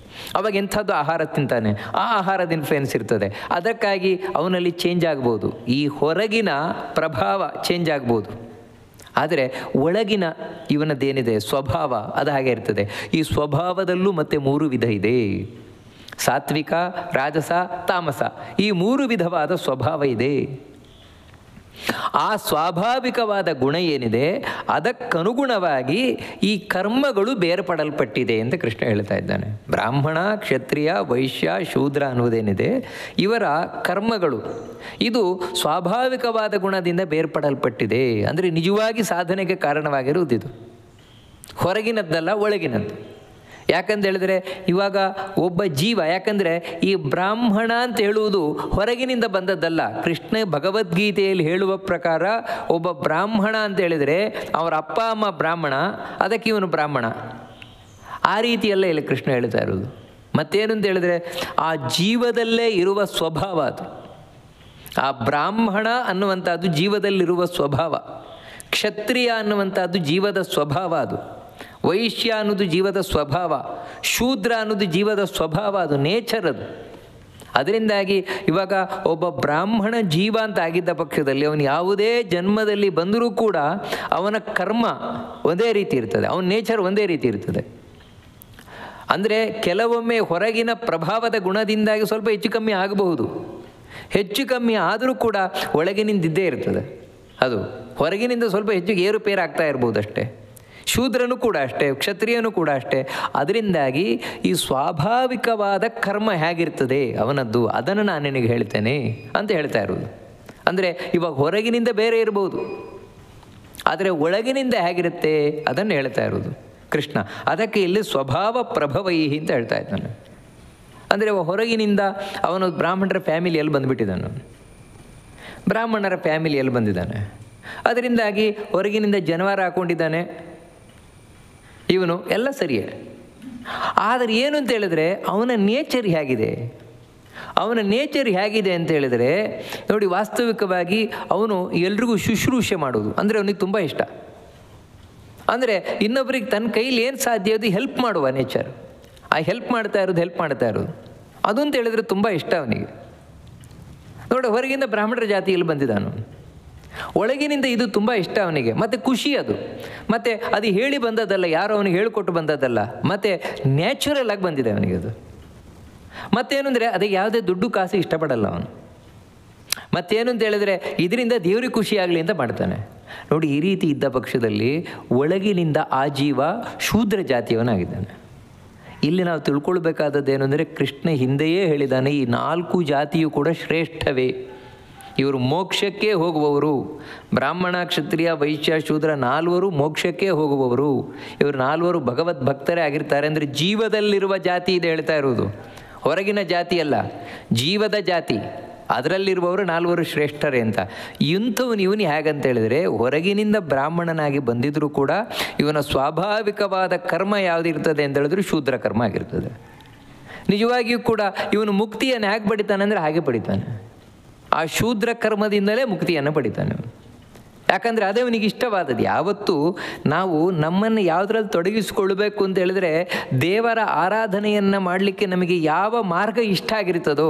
ಅವಾಗ ಎಂಥದ್ದು ಆಹಾರ ತಿಂತಾನೆ, ಆ ಆಹಾರದ ಇನ್ಫ್ಲೂಯೆನ್ಸ್ ಇರ್ತದೆ. ಅದಕ್ಕಾಗಿ ಅವನಲ್ಲಿ ಚೇಂಜ್ ಆಗ್ಬೋದು, ಈ ಹೊರಗಿನ ಪ್ರಭಾವ ಚೇಂಜ್ ಆಗ್ಬೋದು. ಆದರೆ ಒಳಗಿನ ಇವನದ್ದೇನಿದೆ ಸ್ವಭಾವ ಅದು ಹಾಗೆ ಇರ್ತದೆ. ಈ ಸ್ವಭಾವದಲ್ಲೂ ಮತ್ತೆ 3 ವಿಧ ಇದೆ: ಸಾತ್ವಿಕ, ರಾಜಸ, ತಾಮಸ. ಈ 3 ವಿಧವಾದ ಸ್ವಭಾವ ಇದೆ. ಆ ಸ್ವಾಭಾವಿಕವಾದ ಗುಣ ಏನಿದೆ ಅದಕ್ಕನುಗುಣವಾಗಿ ಈ ಕರ್ಮಗಳು ಬೇರ್ಪಡಲ್ಪಟ್ಟಿದೆ ಅಂತ ಕೃಷ್ಣ ಹೇಳ್ತಾ ಇದ್ದಾನೆ. ಬ್ರಾಹ್ಮಣ, ಕ್ಷತ್ರಿಯ, ವೈಶ್ಯ, ಶೂದ್ರ ಅನ್ನುವುದೇನಿದೆ ಇವರ ಕರ್ಮಗಳು ಇದು ಸ್ವಾಭಾವಿಕವಾದ ಗುಣದಿಂದ ಬೇರ್ಪಡಲ್ಪಟ್ಟಿದೆ. ಅಂದರೆ ನಿಜವಾಗಿ ಸಾಧನೆಗೆ ಕಾರಣವಾಗಿರುವುದಿದು, ಹೊರಗಿನದ್ದಲ್ಲ ಒಳಗಿನದ್ದು. ಯಾಕಂತ ಹೇಳಿದ್ರೆ ಇವಾಗ ಒಬ್ಬ ಜೀವ, ಯಾಕಂದರೆ ಈ ಬ್ರಾಹ್ಮಣ ಅಂತ ಹೇಳುವುದು ಹೊರಗಿನಿಂದ ಬಂದದ್ದಲ್ಲ. ಕೃಷ್ಣ ಭಗವದ್ಗೀತೆಯಲ್ಲಿ ಹೇಳುವ ಪ್ರಕಾರ ಒಬ್ಬ ಬ್ರಾಹ್ಮಣ ಅಂತ ಹೇಳಿದರೆ ಅವರ ಅಪ್ಪ ಅಮ್ಮ ಬ್ರಾಹ್ಮಣ, ಅದಕ್ಕೆ ಇವನು ಬ್ರಾಹ್ಮಣ. ಆ ರೀತಿಯಲ್ಲ ಇಲ್ಲಿ ಕೃಷ್ಣ ಹೇಳ್ತಾ ಇರೋದು. ಮತ್ತೇನು ಅಂತ ಹೇಳಿದ್ರೆ ಆ ಜೀವದಲ್ಲೇ ಇರುವ ಸ್ವಭಾವ ಅದು. ಆ ಬ್ರಾಹ್ಮಣ ಅನ್ನುವಂಥದ್ದು ಜೀವದಲ್ಲಿರುವ ಸ್ವಭಾವ, ಕ್ಷತ್ರಿಯ ಅನ್ನುವಂಥದ್ದು ಜೀವದ ಸ್ವಭಾವ, ಅದು ವೈಶ್ಯ ಅನ್ನೋದು ಜೀವದ ಸ್ವಭಾವ, ಶೂದ್ರ ಅನ್ನೋದು ಜೀವದ ಸ್ವಭಾವ, ಅದು ನೇಚರ್ ಅದು. ಅದರಿಂದಾಗಿ ಇವಾಗ ಒಬ್ಬ ಬ್ರಾಹ್ಮಣ ಜೀವ ಅಂತ ಆಗಿದ್ದ ಪಕ್ಷದಲ್ಲಿ ಅವನು ಯಾವುದೇ ಜನ್ಮದಲ್ಲಿ ಬಂದರೂ ಕೂಡ ಅವನ ಕರ್ಮ ಒಂದೇ ರೀತಿ ಇರ್ತದೆ, ಅವನ ನೇಚರ್ ಒಂದೇ ರೀತಿ ಇರ್ತದೆ. ಅಂದರೆ ಕೆಲವೊಮ್ಮೆ ಹೊರಗಿನ ಪ್ರಭಾವದ ಗುಣದಿಂದಾಗಿ ಸ್ವಲ್ಪ ಹೆಚ್ಚು ಕಮ್ಮಿ ಆಗಬಹುದು, ಹೆಚ್ಚು ಕಮ್ಮಿ ಆದರೂ ಕೂಡ ಒಳಗಿನಿಂದಿದ್ದೇ ಇರ್ತದೆ. ಅದು ಹೊರಗಿನಿಂದ ಸ್ವಲ್ಪ ಹೆಚ್ಚು ಏರುಪೇರು ಆಗ್ತಾ ಇರ್ಬೋದು ಅಷ್ಟೇ. ಶೂದ್ರನು ಕೂಡ ಅಷ್ಟೇ, ಕ್ಷತ್ರಿಯನು ಕೂಡ ಅಷ್ಟೇ. ಅದರಿಂದಾಗಿ ಈ ಸ್ವಾಭಾವಿಕವಾದ ಕರ್ಮ ಹೇಗಿರ್ತದೆ ಅವನದ್ದು ಅದನ್ನು ನಾನು ನಿನಗೆ ಹೇಳ್ತೇನೆ ಅಂತ ಹೇಳ್ತಾ ಇರೋದು. ಅಂದರೆ ಇವಾಗ ಹೊರಗಿನಿಂದ ಬೇರೆ ಇರ್ಬೋದು, ಆದರೆ ಒಳಗಿನಿಂದ ಹೇಗಿರುತ್ತೆ ಅದನ್ನು ಹೇಳ್ತಾ ಇರೋದು ಕೃಷ್ಣ. ಅದಕ್ಕೆ ಇಲ್ಲಿ ಸ್ವಭಾವ ಪ್ರಭವೈಹಿ ಅಂತ ಹೇಳ್ತಾ ಇದ್ದಾನೆ. ಅಂದರೆ ಹೊರಗಿನಿಂದ ಅವನು ಬ್ರಾಹ್ಮಣರ ಫ್ಯಾಮಿಲಿಯಲ್ಲಿ ಬಂದುಬಿಟ್ಟಿದ್ದಾನೆ, ಬ್ರಾಹ್ಮಣರ ಫ್ಯಾಮಿಲಿಯಲ್ಲಿ ಬಂದಿದ್ದಾನೆ. ಅದರಿಂದಾಗಿ ಹೊರಗಿನಿಂದ ಜನವಾರ ಹಾಕ್ಕೊಂಡಿದ್ದಾನೆ ಇವನು, ಎಲ್ಲ ಸರಿಯೇ. ಆದರೆ ಏನು ಅಂತ ಹೇಳಿದ್ರೆ ಅವನ ನೇಚರ್ ಹೇಗಿದೆ, ಅವನ ನೇಚರ್ ಹೇಗಿದೆ ಅಂತ ಹೇಳಿದರೆ ನೋಡಿ, ವಾಸ್ತವಿಕವಾಗಿ ಅವನು ಎಲ್ರಿಗೂ ಶುಶ್ರೂಷೆ ಮಾಡೋದು ಅಂದರೆ ಅವನಿಗೆ ತುಂಬ ಇಷ್ಟ. ಅಂದರೆ ಇನ್ನೊಬ್ಬರಿಗೆ ತನ್ನ ಕೈಲಿ ಏನು ಸಾಧ್ಯ ಅದು ಹೆಲ್ಪ್ ಮಾಡುವ ನೇಚರ್, ಆ ಹೆಲ್ಪ್ ಮಾಡ್ತಾ ಇರೋದು ಅದು ಅಂತ ಹೇಳಿದ್ರೆ ತುಂಬ ಇಷ್ಟ ಅವನಿಗೆ. ನೋಡಿ, ಹೊರಗಿಂದ ಬ್ರಾಹ್ಮಣರ ಜಾತಿಯಲ್ಲಿ ಬಂದಿದ್ದಾನು, ಒಳಗಿನಿಂದ ಇದು ತುಂಬ ಇಷ್ಟ ಅವನಿಗೆ, ಮತ್ತು ಖುಷಿ ಅದು. ಮತ್ತು ಅದು ಹೇಳಿ ಬಂದದ್ದಲ್ಲ, ಯಾರೋ ಅವನಿಗೆ ಹೇಳಿಕೊಟ್ಟು ಬಂದದ್ದಲ್ಲ, ಮತ್ತು ನ್ಯಾಚುರಲ್ ಆಗಿ ಬಂದಿದೆ ಅವನಿಗೆ ಅದು. ಮತ್ತೇನು ಅಂದರೆ ಅದಕ್ಕೆ ಯಾವುದೇ ದುಡ್ಡು ಕಾಸು ಇಷ್ಟಪಡಲ್ಲ ಅವನು. ಮತ್ತೇನು ಅಂತ ಹೇಳಿದ್ರೆ ಇದರಿಂದ ದೇವ್ರಿಗೆ ಖುಷಿ ಆಗಲಿ ಅಂತ ಮಾಡ್ತಾನೆ. ನೋಡಿ, ಈ ರೀತಿ ಇದ್ದ ಪಕ್ಷದಲ್ಲಿ ಒಳಗಿನಿಂದ ಆ ಜೀವ ಶೂದ್ರ ಜಾತಿಯವನಾಗಿದ್ದಾನೆ. ಇಲ್ಲಿ ನಾವು ತಿಳ್ಕೊಳ್ಬೇಕಾದದ್ದೇನು ಅಂದರೆ ಕೃಷ್ಣ ಹಿಂದೆಯೇ ಹೇಳಿದ್ದಾನೆ, ಈ 4 ಜಾತಿಯು ಕೂಡ ಶ್ರೇಷ್ಠವೇ, ಇವರು ಮೋಕ್ಷಕ್ಕೆ ಹೋಗುವವರು. ಬ್ರಾಹ್ಮಣ, ಕ್ಷತ್ರಿಯ, ವೈಶ್ಯ, ಶೂದ್ರ 4 ಮೋಕ್ಷಕ್ಕೆ ಹೋಗುವವರು. ಇವರು 4 ಭಗವದ್ ಭಕ್ತರೇ ಆಗಿರ್ತಾರೆ. ಅಂದರೆ ಜೀವದಲ್ಲಿರುವ ಜಾತಿ ಇದೆ ಹೇಳ್ತಾ ಇರುವುದು, ಹೊರಗಿನ ಜಾತಿ ಅಲ್ಲ, ಜೀವದ ಜಾತಿ. ಅದರಲ್ಲಿರುವವರು 4 ಶ್ರೇಷ್ಠರೇ ಅಂತ. ಇವನು ಹೇಗಂತ ಹೇಳಿದರೆ, ಹೊರಗಿನಿಂದ ಬ್ರಾಹ್ಮಣನಾಗಿ ಬಂದಿದ್ದರೂ ಕೂಡ ಇವನ ಸ್ವಾಭಾವಿಕವಾದ ಕರ್ಮ ಯಾವುದಿರ್ತದೆ ಅಂತ ಹೇಳಿದ್ರೆ ಶೂದ್ರ ಕರ್ಮ ಆಗಿರ್ತದೆ. ನಿಜವಾಗಿಯೂ ಕೂಡ ಇವನು ಮುಕ್ತಿಯನ್ನು ಹೇಗೆ ಪಡಿತಾನೆ ಅಂದರೆ ಹಾಗೆ ಪಡಿತಾನೆ. ಆ ಶೂದ್ರ ಕರ್ಮದಿಂದಲೇ ಮುಕ್ತಿಯನ್ನು ಪಡಿತಾನೆ. ಯಾಕಂದರೆ ಅದೇ ಅವನಿಗೆ ಇಷ್ಟವಾದದ್ದು. ಯಾವತ್ತೂ ನಾವು ನಮ್ಮನ್ನು ಯಾವುದ್ರಲ್ಲಿ ತೊಡಗಿಸಿಕೊಳ್ಬೇಕು ಅಂತ ಹೇಳಿದ್ರೆ, ದೇವರ ಆರಾಧನೆಯನ್ನು ಮಾಡಲಿಕ್ಕೆ ನಮಗೆ ಯಾವ ಮಾರ್ಗ ಇಷ್ಟ ಆಗಿರ್ತದೋ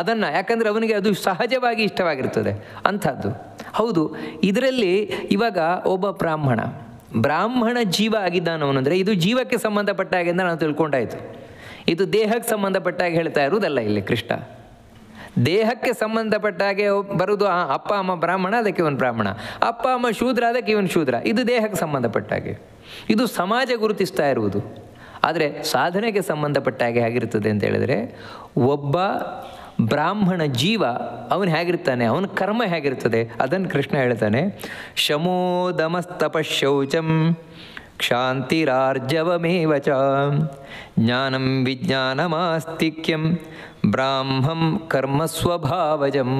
ಅದನ್ನು, ಯಾಕಂದರೆ ಅವನಿಗೆ ಅದು ಸಹಜವಾಗಿ ಇಷ್ಟವಾಗಿರ್ತದೆ ಅಂಥದ್ದು. ಹೌದು, ಇದರಲ್ಲಿ ಇವಾಗ ಒಬ್ಬ ಬ್ರಾಹ್ಮಣ ಜೀವ ಆಗಿದ್ದಾನವನು ಅಂದರೆ ಇದು ಜೀವಕ್ಕೆ ಸಂಬಂಧಪಟ್ಟ ಹಾಗೆ ಅಂತ ನಾವು ತಿಳ್ಕೊಂಡಾಯಿತು. ಇದು ದೇಹಕ್ಕೆ ಸಂಬಂಧಪಟ್ಟ ಹಾಗೆ ಹೇಳ್ತಾ ಇರುವುದಲ್ಲ ಇಲ್ಲಿ ಕೃಷ್ಣ. ದೇಹಕ್ಕೆ ಸಂಬಂಧಪಟ್ಟ ಹಾಗೆ ಬರುವುದು, ಅಪ್ಪ ಅಮ್ಮ ಬ್ರಾಹ್ಮಣ ಅದಕ್ಕೆ ಇವನು ಬ್ರಾಹ್ಮಣ, ಅಪ್ಪ ಅಮ್ಮ ಶೂದ್ರ ಅದಕ್ಕೆ ಇವನು ಶೂದ್ರ, ಇದು ದೇಹಕ್ಕೆ ಸಂಬಂಧಪಟ್ಟ ಹಾಗೆ, ಇದು ಸಮಾಜ ಗುರುತಿಸ್ತಾ ಇರುವುದು. ಆದರೆ ಸಾಧನೆಗೆ ಸಂಬಂಧಪಟ್ಟ ಹಾಗೆ ಹೇಗಿರ್ತದೆ ಅಂತ ಹೇಳಿದರೆ, ಒಬ್ಬ ಬ್ರಾಹ್ಮಣ ಜೀವ ಅವನು ಹೇಗಿರ್ತಾನೆ, ಅವನ ಕರ್ಮ ಹೇಗಿರ್ತದೆ ಅದನ್ನು ಕೃಷ್ಣ ಹೇಳ್ತಾನೆ. ಶಮೋ ದಮಸ್ತಪಶೌಚಂ ಕ್ಷಾಂತಿರಾರ್ಜವಮೇವ ಚ ಜ್ಞಾನಂ ವಿಜ್ಞಾನಮಾಸ್ತಿಕ್ಯಂ ಬ್ರಾಹ್ಮಂ ಕರ್ಮ ಸ್ವಭಾವಜಂ.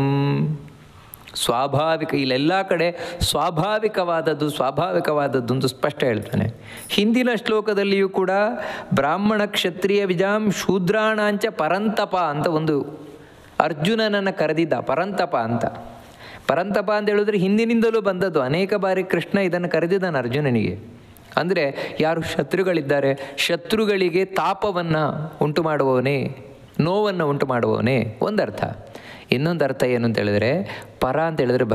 ಸ್ವಾಭಾವಿಕ, ಇಲ್ಲೆಲ್ಲ ಕಡೆ ಸ್ವಾಭಾವಿಕವಾದದ್ದು ಅಂತ ಸ್ಪಷ್ಟ ಹೇಳ್ತಾನೆ. ಹಿಂದಿನ ಶ್ಲೋಕದಲ್ಲಿಯೂ ಕೂಡ ಬ್ರಾಹ್ಮಣ ಕ್ಷತ್ರಿಯ ವಿಜಾಂ ಶೂದ್ರಾಣಾಂಚ ಪರಂತಪ ಅಂತ ಒಂದು ಅರ್ಜುನನನ್ನು ಕರೆದಿದ್ದ. ಪರಂತಪ ಅಂತ ಹೇಳಿದ್ರೆ ಹಿಂದಿನಿಂದಲೂ ಬಂದದ್ದು. ಅನೇಕ ಬಾರಿ ಕೃಷ್ಣ ಇದನ್ನು ಕರೆದಿದ್ದಾನೆ ಅರ್ಜುನನಿಗೆ. ಅಂದರೆ ಯಾರು ಶತ್ರುಗಳಿದ್ದಾರೆ, ಶತ್ರುಗಳಿಗೆ ತಾಪವನ್ನು ಉಂಟು ಮಾಡುವವನೇ, ನೋವನ್ನು ಉಂಟು ಮಾಡುವವನೇ ಒಂದರ್ಥ. ಇನ್ನೊಂದು ಅರ್ಥ ಏನು ಅಂತ ಹೇಳಿದರೆ, ಪರ ಅಂತ ಹೇಳಿದ್ರೆ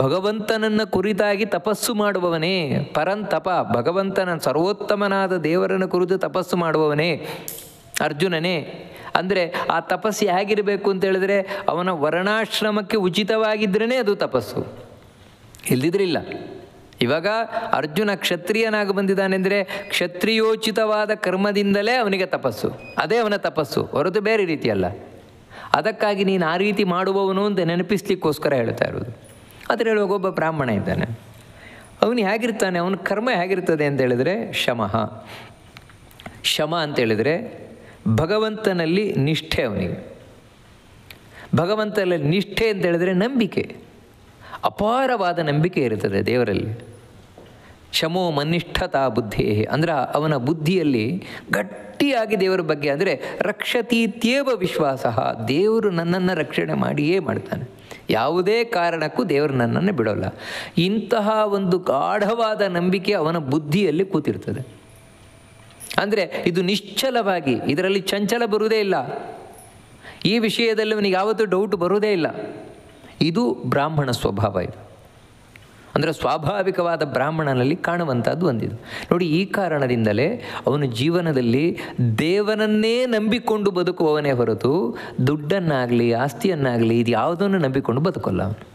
ಭಗವಂತನನ್ನು ಕುರಿತಾಗಿ ತಪಸ್ಸು ಮಾಡುವವನೇ ಪರಂತಪ. ಭಗವಂತನ ಸರ್ವೋತ್ತಮನಾದ ದೇವರನ್ನು ಕುರಿತು ತಪಸ್ಸು ಮಾಡುವವನೇ ಅರ್ಜುನನೇ. ಅಂದರೆ ಆ ತಪಸ್ಸು ಹೇಗಿರಬೇಕು ಅಂತ ಹೇಳಿದ್ರೆ, ಅವನ ವರ್ಣಾಶ್ರಮಕ್ಕೆ ಉಚಿತವಾಗಿದ್ರೇ ಅದು ತಪಸ್ಸು, ಇಲ್ದಿದ್ರಿಲ್ಲ. ಇವಾಗ ಅರ್ಜುನ ಕ್ಷತ್ರಿಯನಾಗಿ ಬಂದಿದ್ದಾನೆಂದರೆ ಕ್ಷತ್ರಿಯೋಚಿತವಾದ ಕರ್ಮದಿಂದಲೇ ಅವನಿಗೆ ತಪಸ್ಸು, ಅದೇ ಅವನ ತಪಸ್ಸು, ಹೊರತು ಬೇರೆ ರೀತಿಯಲ್ಲ. ಅದಕ್ಕಾಗಿ ನೀನು ಆ ರೀತಿ ಮಾಡುವವನು ಅಂತ ನೆನಪಿಸ್ಲಿಕ್ಕೋಸ್ಕರ ಹೇಳ್ತಾ ಇರೋದು. ಆದರೆ ಹೇಳುವಾಗ ಒಬ್ಬ ಬ್ರಾಹ್ಮಣ ಇದ್ದಾನೆ, ಅವನು ಹೇಗಿರ್ತಾನೆ, ಅವನ ಕರ್ಮ ಹೇಗಿರ್ತದೆ ಅಂತ ಹೇಳಿದರೆ ಶಮ ಅಂತೇಳಿದರೆ ಭಗವಂತನಲ್ಲಿ ನಿಷ್ಠೆ. ಅವನಿಗೆ ಭಗವಂತನಲ್ಲಿ ನಿಷ್ಠೆ ಅಂತ ಹೇಳಿದ್ರೆ ನಂಬಿಕೆ, ಅಪಾರವಾದ ನಂಬಿಕೆ ಇರುತ್ತದೆ ದೇವರಲ್ಲಿ. ಶಮೋ ಮನಿಷ್ಠತಾ ಬುದ್ಧಿ ಅಂದರೆ ಅವನ ಬುದ್ಧಿಯಲ್ಲಿ ಗಟ್ಟಿಯಾಗಿ ದೇವರ ಬಗ್ಗೆ, ಅಂದರೆ ರಕ್ಷತೀತ್ಯೇವ ವಿಶ್ವಾಸ, ದೇವರು ನನ್ನನ್ನು ರಕ್ಷಣೆ ಮಾಡಿಯೇ ಮಾಡ್ತಾನೆ, ಯಾವುದೇ ಕಾರಣಕ್ಕೂ ದೇವರು ನನ್ನನ್ನು ಬಿಡೋಲ್ಲ. ಇಂತಹ ಒಂದು ಗಾಢವಾದ ನಂಬಿಕೆ ಅವನ ಬುದ್ಧಿಯಲ್ಲಿ ಕೂತಿರ್ತದೆ. ಅಂದರೆ ಇದು ನಿಶ್ಚಲವಾಗಿ, ಇದರಲ್ಲಿ ಚಂಚಲ ಬರುವುದೇ ಇಲ್ಲ, ಈ ವಿಷಯದಲ್ಲಿ ಅವನಿಗೆ ಯಾವತ್ತೂ ಡೌಟ್ ಬರುವುದೇ ಇಲ್ಲ. ಇದು ಬ್ರಾಹ್ಮಣ ಸ್ವಭಾವ. ಇದು ಅಂದರೆ ಸ್ವಾಭಾವಿಕವಾದ ಬ್ರಾಹ್ಮಣನಲ್ಲಿ ಕಾಣುವಂಥದ್ದು ಒಂದಿದು ನೋಡಿ. ಈ ಕಾರಣದಿಂದಲೇ ಅವನು ಜೀವನದಲ್ಲಿ ದೇವನನ್ನೇ ನಂಬಿಕೊಂಡು ಬದುಕುವವನೇ ಹೊರತು ದುಡ್ಡನ್ನಾಗಲಿ ಆಸ್ತಿಯನ್ನಾಗಲಿ ಇದು ಯಾವುದನ್ನು ನಂಬಿಕೊಂಡು ಬದುಕೋಲ್ಲ ಅವನು.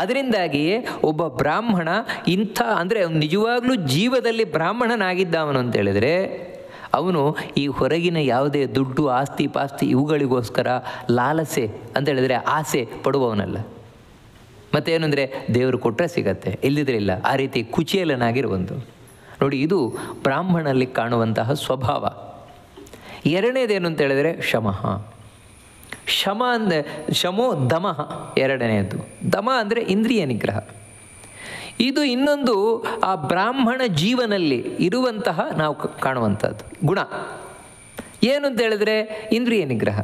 ಅದರಿಂದಾಗಿಯೇ ಒಬ್ಬ ಬ್ರಾಹ್ಮಣ ಅಂದರೆ ನಿಜವಾಗ್ಲೂ ಜೀವದಲ್ಲಿ ಬ್ರಾಹ್ಮಣನಾಗಿದ್ದ ಅವನು ಅಂತೇಳಿದರೆ, ಅವನು ಈ ಹೊರಗಿನ ಯಾವುದೇ ದುಡ್ಡು ಆಸ್ತಿ ಪಾಸ್ತಿ ಇವುಗಳಿಗೋಸ್ಕರ ಲಾಲಸೆ ಅಂತೇಳಿದರೆ ಆಸೆ ಪಡುವವನಲ್ಲ. ಮತ್ತೇನು ಅಂದರೆ ದೇವರು ಕೊಟ್ಟರೆ ಸಿಗತ್ತೆ, ಇಲ್ಲದಿದ್ರೆ ಇಲ್ಲ, ಆ ರೀತಿ ಕುಚೇಲನಾಗಿರುವಂಥ ನೋಡಿ. ಇದು ಬ್ರಾಹ್ಮಣನಲ್ಲಿ ಕಾಣುವಂತಹ ಸ್ವಭಾವ. ಎರಡನೇದೇನು ಅಂತೇಳಿದರೆ ಶಮ ಅಂದರೆ ಶಮೋ ದಮಃ ಎರಡನೆಯದು. ದಮ ಅಂದರೆ ಇಂದ್ರಿಯ ನಿಗ್ರಹ. ಇದು ಇನ್ನೊಂದು ಆ ಬ್ರಾಹ್ಮಣ ಜೀವನಲ್ಲಿ ಇರುವಂತಹ ನಾವು ಕಾಣುವಂಥದ್ದು ಗುಣ. ಏನು ಅಂತ ಹೇಳಿದ್ರೆ ಇಂದ್ರಿಯ ನಿಗ್ರಹ,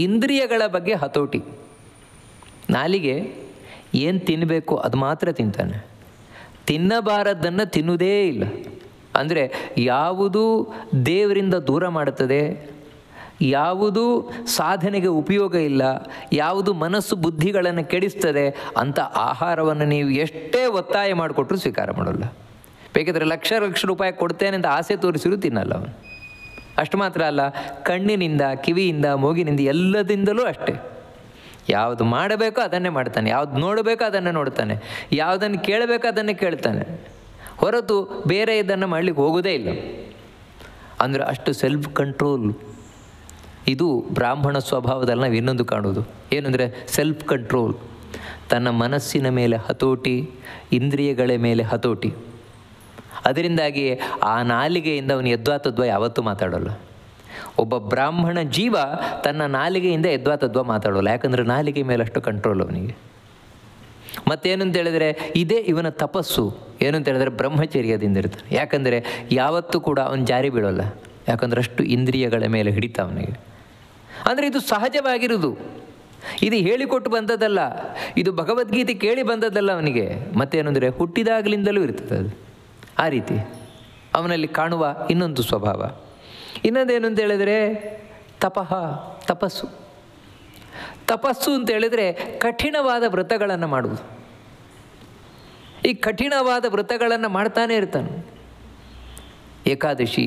ಇಂದ್ರಿಯಗಳ ಬಗ್ಗೆ ಹತೋಟಿ. ನಾಲಿಗೆ ಏನು ತಿನ್ನಬೇಕು ಅದು ಮಾತ್ರ ತಿಂತಾನೆ, ತಿನ್ನಬಾರದನ್ನು ತಿನ್ನುವುದೇ ಇಲ್ಲ. ಅಂದರೆ ಯಾವುದು ದೇವರಿಂದ ದೂರ ಮಾಡುತ್ತದೆ, ಯಾವುದು ಸಾಧನೆಗೆ ಉಪಯೋಗ ಇಲ್ಲ, ಯಾವುದು ಮನಸ್ಸು ಬುದ್ಧಿಗಳನ್ನು ಕೆಡಿಸ್ತದೆ ಅಂಥ ಆಹಾರವನ್ನು ನೀವು ಎಷ್ಟೇ ಒತ್ತಾಯ ಮಾಡಿಕೊಟ್ರೂ ಸ್ವೀಕಾರ ಮಾಡೋಲ್ಲ. ಬೇಕಿದ್ರೆ ಲಕ್ಷ ರೂಪಾಯಿ ಕೊಡ್ತೇನೆ ಅಂತ ಆಸೆ ತೋರಿಸಿರೂ ತಿನ್ನಲ್ಲ ಅವನು. ಅಷ್ಟು ಮಾತ್ರ ಅಲ್ಲ, ಕಣ್ಣಿನಿಂದ ಕಿವಿಯಿಂದ ಮೂಗಿನಿಂದ ಎಲ್ಲದಿಂದಲೂ ಅಷ್ಟೇ. ಯಾವುದು ಮಾಡಬೇಕೋ ಅದನ್ನೇ ಮಾಡ್ತಾನೆ, ಯಾವುದು ನೋಡಬೇಕೋ ಅದನ್ನೇ ನೋಡ್ತಾನೆ, ಯಾವುದನ್ನು ಕೇಳಬೇಕೋ ಅದನ್ನೇ ಕೇಳ್ತಾನೆ, ಹೊರತು ಬೇರೆ ಇದನ್ನು ಮಾಡಲಿಕ್ಕೆ ಹೋಗೋದೇ ಇಲ್ಲ. ಅಂದರೆ ಅಷ್ಟು ಸೆಲ್ಫ್ ಕಂಟ್ರೋಲ್. ಇದು ಬ್ರಾಹ್ಮಣ ಸ್ವಭಾವದಲ್ಲಿ ನಾವು ಇನ್ನೊಂದು ಕಾಣೋದು ಏನಂದರೆ ಸೆಲ್ಫ್ ಕಂಟ್ರೋಲ್. ತನ್ನ ಮನಸ್ಸಿನ ಮೇಲೆ ಹತೋಟಿ, ಇಂದ್ರಿಯಗಳ ಮೇಲೆ ಹತೋಟಿ. ಅದರಿಂದಾಗಿ ಆ ನಾಲಿಗೆಯಿಂದ ಅವನು ಯದ್ವಾತದ್ವಾ ಯಾವತ್ತೂ ಮಾತಾಡೋಲ್ಲ. ಒಬ್ಬ ಬ್ರಾಹ್ಮಣ ಜೀವ ತನ್ನ ನಾಲಿಗೆಯಿಂದ ಎದ್ವಾ ತದ್ವಾ ಮಾತಾಡೋಲ್ಲ, ಯಾಕಂದರೆ ನಾಲಿಗೆ ಮೇಲೆ ಅಷ್ಟು ಕಂಟ್ರೋಲ್ ಅವನಿಗೆ. ಮತ್ತೇನಂತ ಹೇಳಿದರೆ ಇದೇ ಇವನ ತಪಸ್ಸು. ಏನಂತ ಹೇಳಿದ್ರೆ ಬ್ರಹ್ಮಚರ್ಯದಿಂದ ಇರ್ತಾನೆ, ಯಾಕಂದರೆ ಯಾವತ್ತೂ ಕೂಡ ಅವನು ಜಾರಿ ಬೀಳೋಲ್ಲ, ಯಾಕಂದರೆ ಅಷ್ಟು ಇಂದ್ರಿಯಗಳ ಮೇಲೆ ಹಿಡಿತ ಅವನಿಗೆ. ಅಂದರೆ ಇದು ಸಹಜವಾಗಿರುವುದು, ಇದು ಹೇಳಿಕೊಟ್ಟು ಬಂದದ್ದಲ್ಲ, ಇದು ಭಗವದ್ಗೀತೆ ಕೇಳಿ ಬಂದದ್ದಲ್ಲ ಅವನಿಗೆ. ಮತ್ತೇನೆಂದರೆ ಹುಟ್ಟಿದಾಗಲಿಂದಲೂ ಇರ್ತದೆ ಅದು. ಆ ರೀತಿ ಅವನಲ್ಲಿ ಕಾಣುವ ಇನ್ನೊಂದು ಸ್ವಭಾವ. ಇನ್ನೊಂದೇನು ಅಂತ ಹೇಳಿದರೆ ತಪಸ್ಸು. ತಪಸ್ಸು ಅಂತ ಹೇಳಿದರೆ ಕಠಿಣವಾದ ವ್ರತಗಳನ್ನು ಮಾಡುವುದು. ಈ ಕಠಿಣವಾದ ವ್ರತಗಳನ್ನು ಮಾಡ್ತಾನೆ ಇರ್ತಾನೆ. ಏಕಾದಶಿ,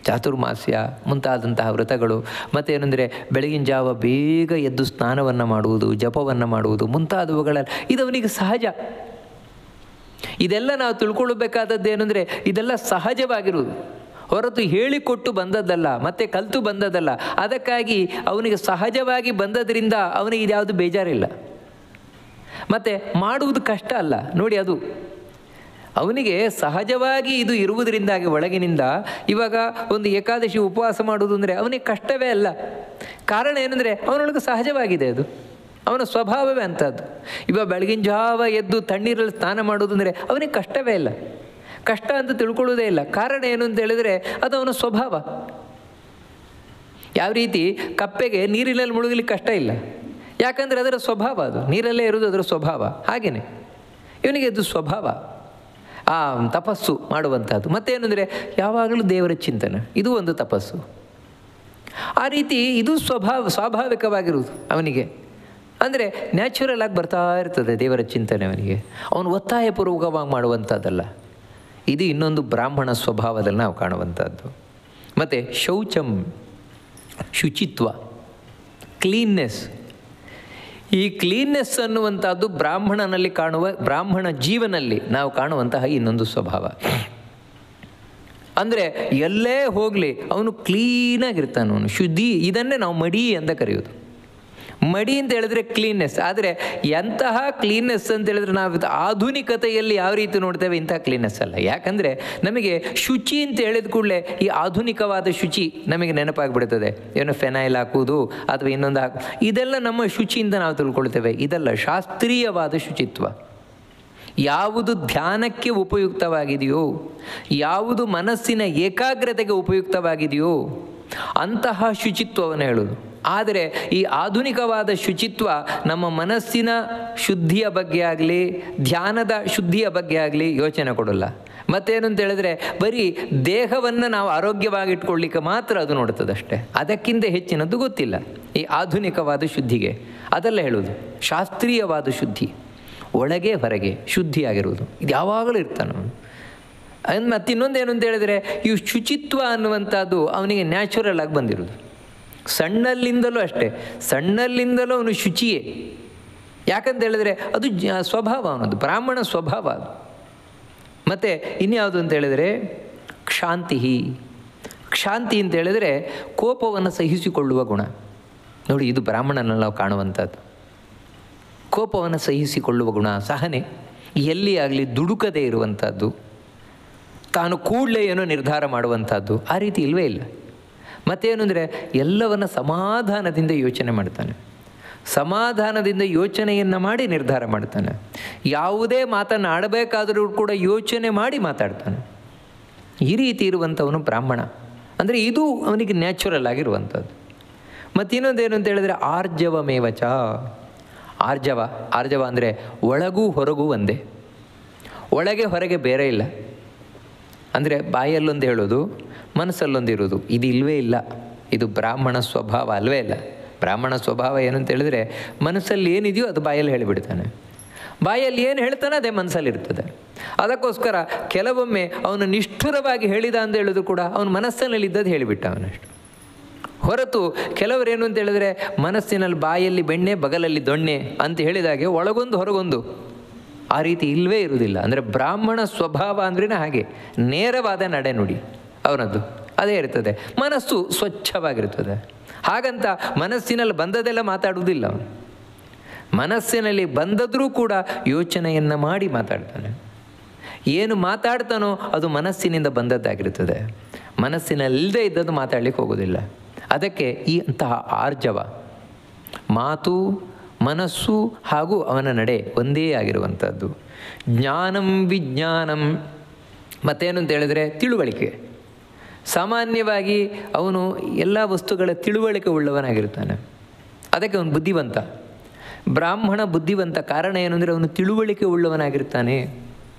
ಚಾತುರ್ಮಾಸ್ಯ ಮುಂತಾದಂತಹ ವ್ರತಗಳು. ಮತ್ತೇನೆಂದರೆ ಬೆಳಗಿನ ಜಾವ ಬೇಗ ಎದ್ದು ಸ್ನಾನವನ್ನು ಮಾಡುವುದು, ಜಪವನ್ನು ಮಾಡುವುದು ಮುಂತಾದವುಗಳ ಇದು ಅವನಿಗೆ ಸಹಜ. ಇದೆಲ್ಲ ನಾವು ತಿಳ್ಕೊಳ್ಬೇಕಾದದ್ದು ಏನಂದರೆ ಇದೆಲ್ಲ ಸಹಜವಾಗಿರುವುದು, ಹೊರತು ಹೇಳಿಕೊಟ್ಟು ಬಂದದ್ದಲ್ಲ, ಮತ್ತೆ ಕಲಿತು ಬಂದದ್ದಲ್ಲ. ಅದಕ್ಕಾಗಿ ಅವನಿಗೆ ಸಹಜವಾಗಿ ಬಂದದ್ರಿಂದ ಅವನಿಗೆ ಇದ್ಯಾವುದು ಬೇಜಾರಿಲ್ಲ. ಮತ್ತು ಮಾಡುವುದು ಕಷ್ಟ ಅಲ್ಲ ನೋಡಿ, ಅದು ಅವನಿಗೆ ಸಹಜವಾಗಿ ಇದು ಇರುವುದರಿಂದಾಗಿ ಒಳಗಿನಿಂದ. ಇವಾಗ ಒಂದು ಏಕಾದಶಿ ಉಪವಾಸ ಮಾಡುವುದು ಅಂದರೆ ಅವನಿಗೆ ಕಷ್ಟವೇ ಅಲ್ಲ. ಕಾರಣ ಏನಂದರೆ ಅವನೊಳಗೆ ಸಹಜವಾಗಿದೆ, ಅದು ಅವನ ಸ್ವಭಾವವೇ ಅಂಥದ್ದು. ಇವಾಗ ಬೆಳಗಿನ ಜಾವ ಎದ್ದು ತಣ್ಣೀರಲ್ಲಿ ಸ್ನಾನ ಮಾಡೋದು ಅಂದರೆ ಅವನಿಗೆ ಕಷ್ಟವೇ ಇಲ್ಲ, ಕಷ್ಟ ಅಂತ ತಿಳ್ಕೊಳ್ಳೋದೇ ಇಲ್ಲ. ಕಾರಣ ಏನು ಅಂತ ಹೇಳಿದರೆ ಅದು ಅವನ ಸ್ವಭಾವ. ಯಾವ ರೀತಿ ಕಪ್ಪೆಗೆ ನೀರಿನಲ್ಲಿ ಮುಳುಗಲಿಕ್ಕೆ ಕಷ್ಟ ಇಲ್ಲ, ಯಾಕಂದರೆ ಅದರ ಸ್ವಭಾವ, ಅದು ನೀರಲ್ಲೇ ಇರೋದು ಅದರ ಸ್ವಭಾವ. ಹಾಗೆಯೇ ಇವನಿಗೆ ಅದು ಸ್ವಭಾವ, ಆ ತಪಸ್ಸು ಮಾಡುವಂಥದ್ದು. ಮತ್ತೇನೆಂದರೆ ಯಾವಾಗಲೂ ದೇವರ ಚಿಂತನೆ, ಇದು ಒಂದು ತಪಸ್ಸು. ಆ ರೀತಿ ಇದು ಸ್ವಾಭಾವಿಕವಾಗಿರುವುದು ಅವನಿಗೆ. ಅಂದರೆ ನ್ಯಾಚುರಲ್ ಆಗಿ ಬರ್ತಾ ಇರ್ತದೆ ದೇವರ ಚಿಂತನೆ ಅವನಿಗೆ, ಅವನು ಒತ್ತಾಯಪೂರ್ವಕವಾಗಿ ಮಾಡುವಂಥದ್ದಲ್ಲ. ಇದು ಇನ್ನೊಂದು ಬ್ರಾಹ್ಮಣ ಸ್ವಭಾವದಲ್ಲಿ ನಾವು ಕಾಣುವಂಥದ್ದು. ಮತ್ತು ಶೌಚಂ, ಶುಚಿತ್ವ, ಕ್ಲೀನ್ನೆಸ್. ಈ ಕ್ಲೀನ್ನೆಸ್ ಅನ್ನುವಂಥದ್ದು ಬ್ರಾಹ್ಮಣನಲ್ಲಿ ಕಾಣುವ, ಬ್ರಾಹ್ಮಣ ಜೀವನಲ್ಲಿ ನಾವು ಕಾಣುವಂತಹ ಇನ್ನೊಂದು ಸ್ವಭಾವ. ಅಂದರೆ ಎಲ್ಲೇ ಹೋಗಲಿ ಅವನು ಕ್ಲೀನಾಗಿರ್ತಾನೆ, ಅವನು ಶುದ್ಧಿ. ಇದನ್ನೇ ನಾವು ಮಡಿ ಅಂತ ಕರೆಯೋದು. ಮಡಿ ಅಂತ ಹೇಳಿದ್ರೆ ಕ್ಲೀನ್ನೆಸ್. ಆದರೆ ಎಂತಹ ಕ್ಲೀನ್ನೆಸ್ ಅಂತ ಹೇಳಿದ್ರೆ ನಾವು ಆಧುನಿಕತೆಯಲ್ಲಿ ಯಾವ ರೀತಿ ನೋಡ್ತೇವೆ ಇಂತಹ ಕ್ಲೀನ್ನೆಸ್ ಅಲ್ಲ. ಯಾಕಂದರೆ ನಮಗೆ ಶುಚಿ ಅಂತ ಹೇಳಿದ ಕೂಡಲೇ ಈ ಆಧುನಿಕವಾದ ಶುಚಿ ನಮಗೆ ನೆನಪಾಗಿಬಿಡ್ತದೆ. ಏನೋ ಫೆನೈಲ್ ಹಾಕುವುದು ಅಥವಾ ಇನ್ನೊಂದು ಇದೆಲ್ಲ ನಮ್ಮ ಶುಚಿಯಿಂದ ನಾವು ತಿಳ್ಕೊಳ್ತೇವೆ. ಇದಲ್ಲ ಶಾಸ್ತ್ರೀಯವಾದ ಶುಚಿತ್ವ. ಯಾವುದು ಧ್ಯಾನಕ್ಕೆ ಉಪಯುಕ್ತವಾಗಿದೆಯೋ, ಯಾವುದು ಮನಸ್ಸಿನ ಏಕಾಗ್ರತೆಗೆ ಉಪಯುಕ್ತವಾಗಿದೆಯೋ ಅಂತಹ ಶುಚಿತ್ವವನ್ನು ಹೇಳೋದು. ಆದರೆ ಈ ಆಧುನಿಕವಾದ ಶುಚಿತ್ವ ನಮ್ಮ ಮನಸ್ಸಿನ ಶುದ್ಧಿಯ ಬಗ್ಗೆ ಆಗಲಿ, ಧ್ಯಾನದ ಶುದ್ಧಿಯ ಬಗ್ಗೆ ಆಗಲಿ ಯೋಚನೆ ಕೊಡೋಲ್ಲ. ಮತ್ತೇನು ಅಂತ ಹೇಳಿದ್ರೆ ಬರೀ ದೇಹವನ್ನು ನಾವು ಆರೋಗ್ಯವಾಗಿಟ್ಕೊಳ್ಳಿಕ್ಕೆ ಮಾತ್ರ ಅದು ನೋಡ್ತದಷ್ಟೇ, ಅದಕ್ಕಿಂತ ಹೆಚ್ಚಿನದ್ದು ಗೊತ್ತಿಲ್ಲ ಈ ಆಧುನಿಕವಾದ ಶುದ್ಧಿಗೆ. ಅದೆಲ್ಲ ಹೇಳೋದು ಶಾಸ್ತ್ರೀಯವಾದ ಶುದ್ಧಿ, ಒಳಗೆ ಹೊರಗೆ ಶುದ್ಧಿಯಾಗಿರುವುದು. ಇದು ಯಾವಾಗಲೂ ಇರ್ತಾನೆ ಅವನು. ಮತ್ತು ಇನ್ನೊಂದೇನು ಅಂತ ಹೇಳಿದರೆ ಈ ಶುಚಿತ್ವ ಅನ್ನುವಂಥದ್ದು ಅವನಿಗೆ ನ್ಯಾಚುರಲ್ ಆಗಿ ಬಂದಿರೋದು. ಸಣ್ಣಲ್ಲಿಂದಲೂ ಅಷ್ಟೇ, ಸಣ್ಣಲ್ಲಿಂದಲೂ ಅವನು ಶುಚಿಯೇ. ಯಾಕಂತ ಹೇಳಿದರೆ ಅದು ಸ್ವಭಾವ, ಅವನದು ಬ್ರಾಹ್ಮಣ ಸ್ವಭಾವ ಅದು. ಮತ್ತು ಇನ್ಯಾವುದು ಅಂತ ಹೇಳಿದರೆ ಕ್ಷಾಂತಿ. ಕ್ಷಾಂತಿ ಅಂತ ಹೇಳಿದರೆ ಕೋಪವನ್ನು ಸಹಿಸಿಕೊಳ್ಳುವ ಗುಣ. ನೋಡಿ, ಇದು ಬ್ರಾಹ್ಮಣನಲ್ಲಿ ನಾವು ಕಾಣುವಂಥದ್ದು. ಕೋಪವನ್ನು ಸಹಿಸಿಕೊಳ್ಳುವ ಗುಣ, ಸಹನೆ, ಎಲ್ಲಿ ಆಗಲಿ ದುಡುಕದೇ ಇರುವಂಥದ್ದು, ತಾನು ಕೂಡಲೇ ಏನೋ ನಿರ್ಧಾರ ಮಾಡುವಂಥದ್ದು ಆ ರೀತಿ ಇಲ್ಲವೇ ಇಲ್ಲ. ಮತ್ತೇನು ಅಂದರೆ ಎಲ್ಲವನ್ನು ಸಮಾಧಾನದಿಂದ ಯೋಚನೆ ಮಾಡ್ತಾನೆ, ಸಮಾಧಾನದಿಂದ ಯೋಚನೆಯನ್ನು ಮಾಡಿ ನಿರ್ಧಾರ ಮಾಡ್ತಾನೆ. ಯಾವುದೇ ಮಾತನ್ನು ಆಡಬೇಕಾದರೂ ಕೂಡ ಯೋಚನೆ ಮಾಡಿ ಮಾತಾಡ್ತಾನೆ. ಈ ರೀತಿ ಇರುವಂಥವನು ಬ್ರಾಹ್ಮಣ. ಅಂದರೆ ಇದು ಅವನಿಗೆ ನ್ಯಾಚುರಲ್ ಆಗಿರುವಂಥದ್ದು. ಮತ್ತಿನ್ನೊಂದೇನು ಅಂತ ಹೇಳಿದ್ರೆ ಆರ್ಜವಮೇವಚ. ಆರ್ಜವ ಅಂದರೆ ಒಳಗೂ ಹೊರಗೂ ಒಂದೇ, ಒಳಗೆ ಹೊರಗೆ ಬೇರೆ ಇಲ್ಲ. ಅಂದರೆ ಬಾಯಲ್ಲೊಂದು ಹೇಳೋದು, ಮನಸ್ಸಲ್ಲೊಂದು ಇರೋದು, ಇದು ಇಲ್ಲವೇ ಇಲ್ಲ. ಇದು ಬ್ರಾಹ್ಮಣ ಸ್ವಭಾವ ಅಲ್ವೇ ಇಲ್ಲ. ಬ್ರಾಹ್ಮಣ ಸ್ವಭಾವ ಏನು ಅಂತ ಹೇಳಿದ್ರೆ ಮನಸ್ಸಲ್ಲಿ ಏನಿದೆಯೋ ಅದು ಬಾಯಲ್ಲಿ ಹೇಳಿಬಿಡ್ತಾನೆ, ಬಾಯಲ್ಲಿ ಏನು ಹೇಳ್ತಾನೆ ಅದೇ ಮನಸ್ಸಲ್ಲಿರ್ತದೆ. ಅದಕ್ಕೋಸ್ಕರ ಕೆಲವೊಮ್ಮೆ ಅವನು ನಿಷ್ಠುರವಾಗಿ ಹೇಳಿದ ಅಂತ ಹೇಳೋದು ಕೂಡ ಅವನ ಮನಸ್ಸಿನಲ್ಲಿದ್ದದ್ದು ಹೇಳಿಬಿಟ್ಟ ಅವನಷ್ಟು. ಹೊರತು ಕೆಲವರೇನು ಅಂತ ಹೇಳಿದ್ರೆ ಮನಸ್ಸಿನಲ್ಲಿ ಬಾಯಲ್ಲಿ ಬೆಣ್ಣೆ ಬಗಲಲ್ಲಿ ದೊಣ್ಣೆ ಅಂತ ಹೇಳಿದಾಗೆ ಒಳಗೊಂದು ಹೊರಗೊಂದು ಆ ರೀತಿ ಇಲ್ಲವೇ ಇರುವುದಿಲ್ಲ. ಅಂದರೆ ಬ್ರಾಹ್ಮಣ ಸ್ವಭಾವ ಅಂದ್ರೇ ಹಾಗೆ ನೇರವಾದ ನಡೆ ನುಡಿ ಅವನದ್ದು ಅದೇ ಇರ್ತದೆ. ಮನಸ್ಸು ಸ್ವಚ್ಛವಾಗಿರ್ತದೆ. ಹಾಗಂತ ಮನಸ್ಸಿನಲ್ಲಿ ಬಂದದೆಲ್ಲ ಮಾತಾಡುವುದಿಲ್ಲ ಅವನು. ಮನಸ್ಸಿನಲ್ಲಿ ಬಂದದ್ರೂ ಕೂಡ ಯೋಚನೆಯನ್ನು ಮಾಡಿ ಮಾತಾಡ್ತಾನೆ. ಏನು ಮಾತಾಡ್ತಾನೋ ಅದು ಮನಸ್ಸಿನಿಂದ ಬಂದದ್ದಾಗಿರ್ತದೆ. ಮನಸ್ಸಿನಲ್ಲದೆ ಇದ್ದದ್ದು ಮಾತಾಡಲಿಕ್ಕೆ ಹೋಗೋದಿಲ್ಲ. ಅದಕ್ಕೆ ಈ ಅಂತಹ ಆರ್ಜವ, ಮಾತು, ಮನಸ್ಸು ಹಾಗೂ ಅವನ ನಡೆ ಒಂದೇ ಆಗಿರುವಂಥದ್ದು. ಜ್ಞಾನಂ ವಿಜ್ಞಾನಂ, ಮತ್ತೇನು ಅಂತ ಹೇಳಿದ್ರೆ ತಿಳುವಳಿಕೆ. ಸಾಮಾನ್ಯವಾಗಿ ಅವನು ಎಲ್ಲ ವಸ್ತುಗಳ ತಿಳುವಳಿಕೆ ಉಳ್ಳವನಾಗಿರ್ತಾನೆ, ಅದಕ್ಕೆ ಅವನು ಬುದ್ಧಿವಂತ. ಬ್ರಾಹ್ಮಣ ಬುದ್ಧಿವಂತ. ಕಾರಣ ಏನು ಅಂದರೆ ಅವನು ತಿಳುವಳಿಕೆ ಉಳ್ಳವನಾಗಿರ್ತಾನೆ.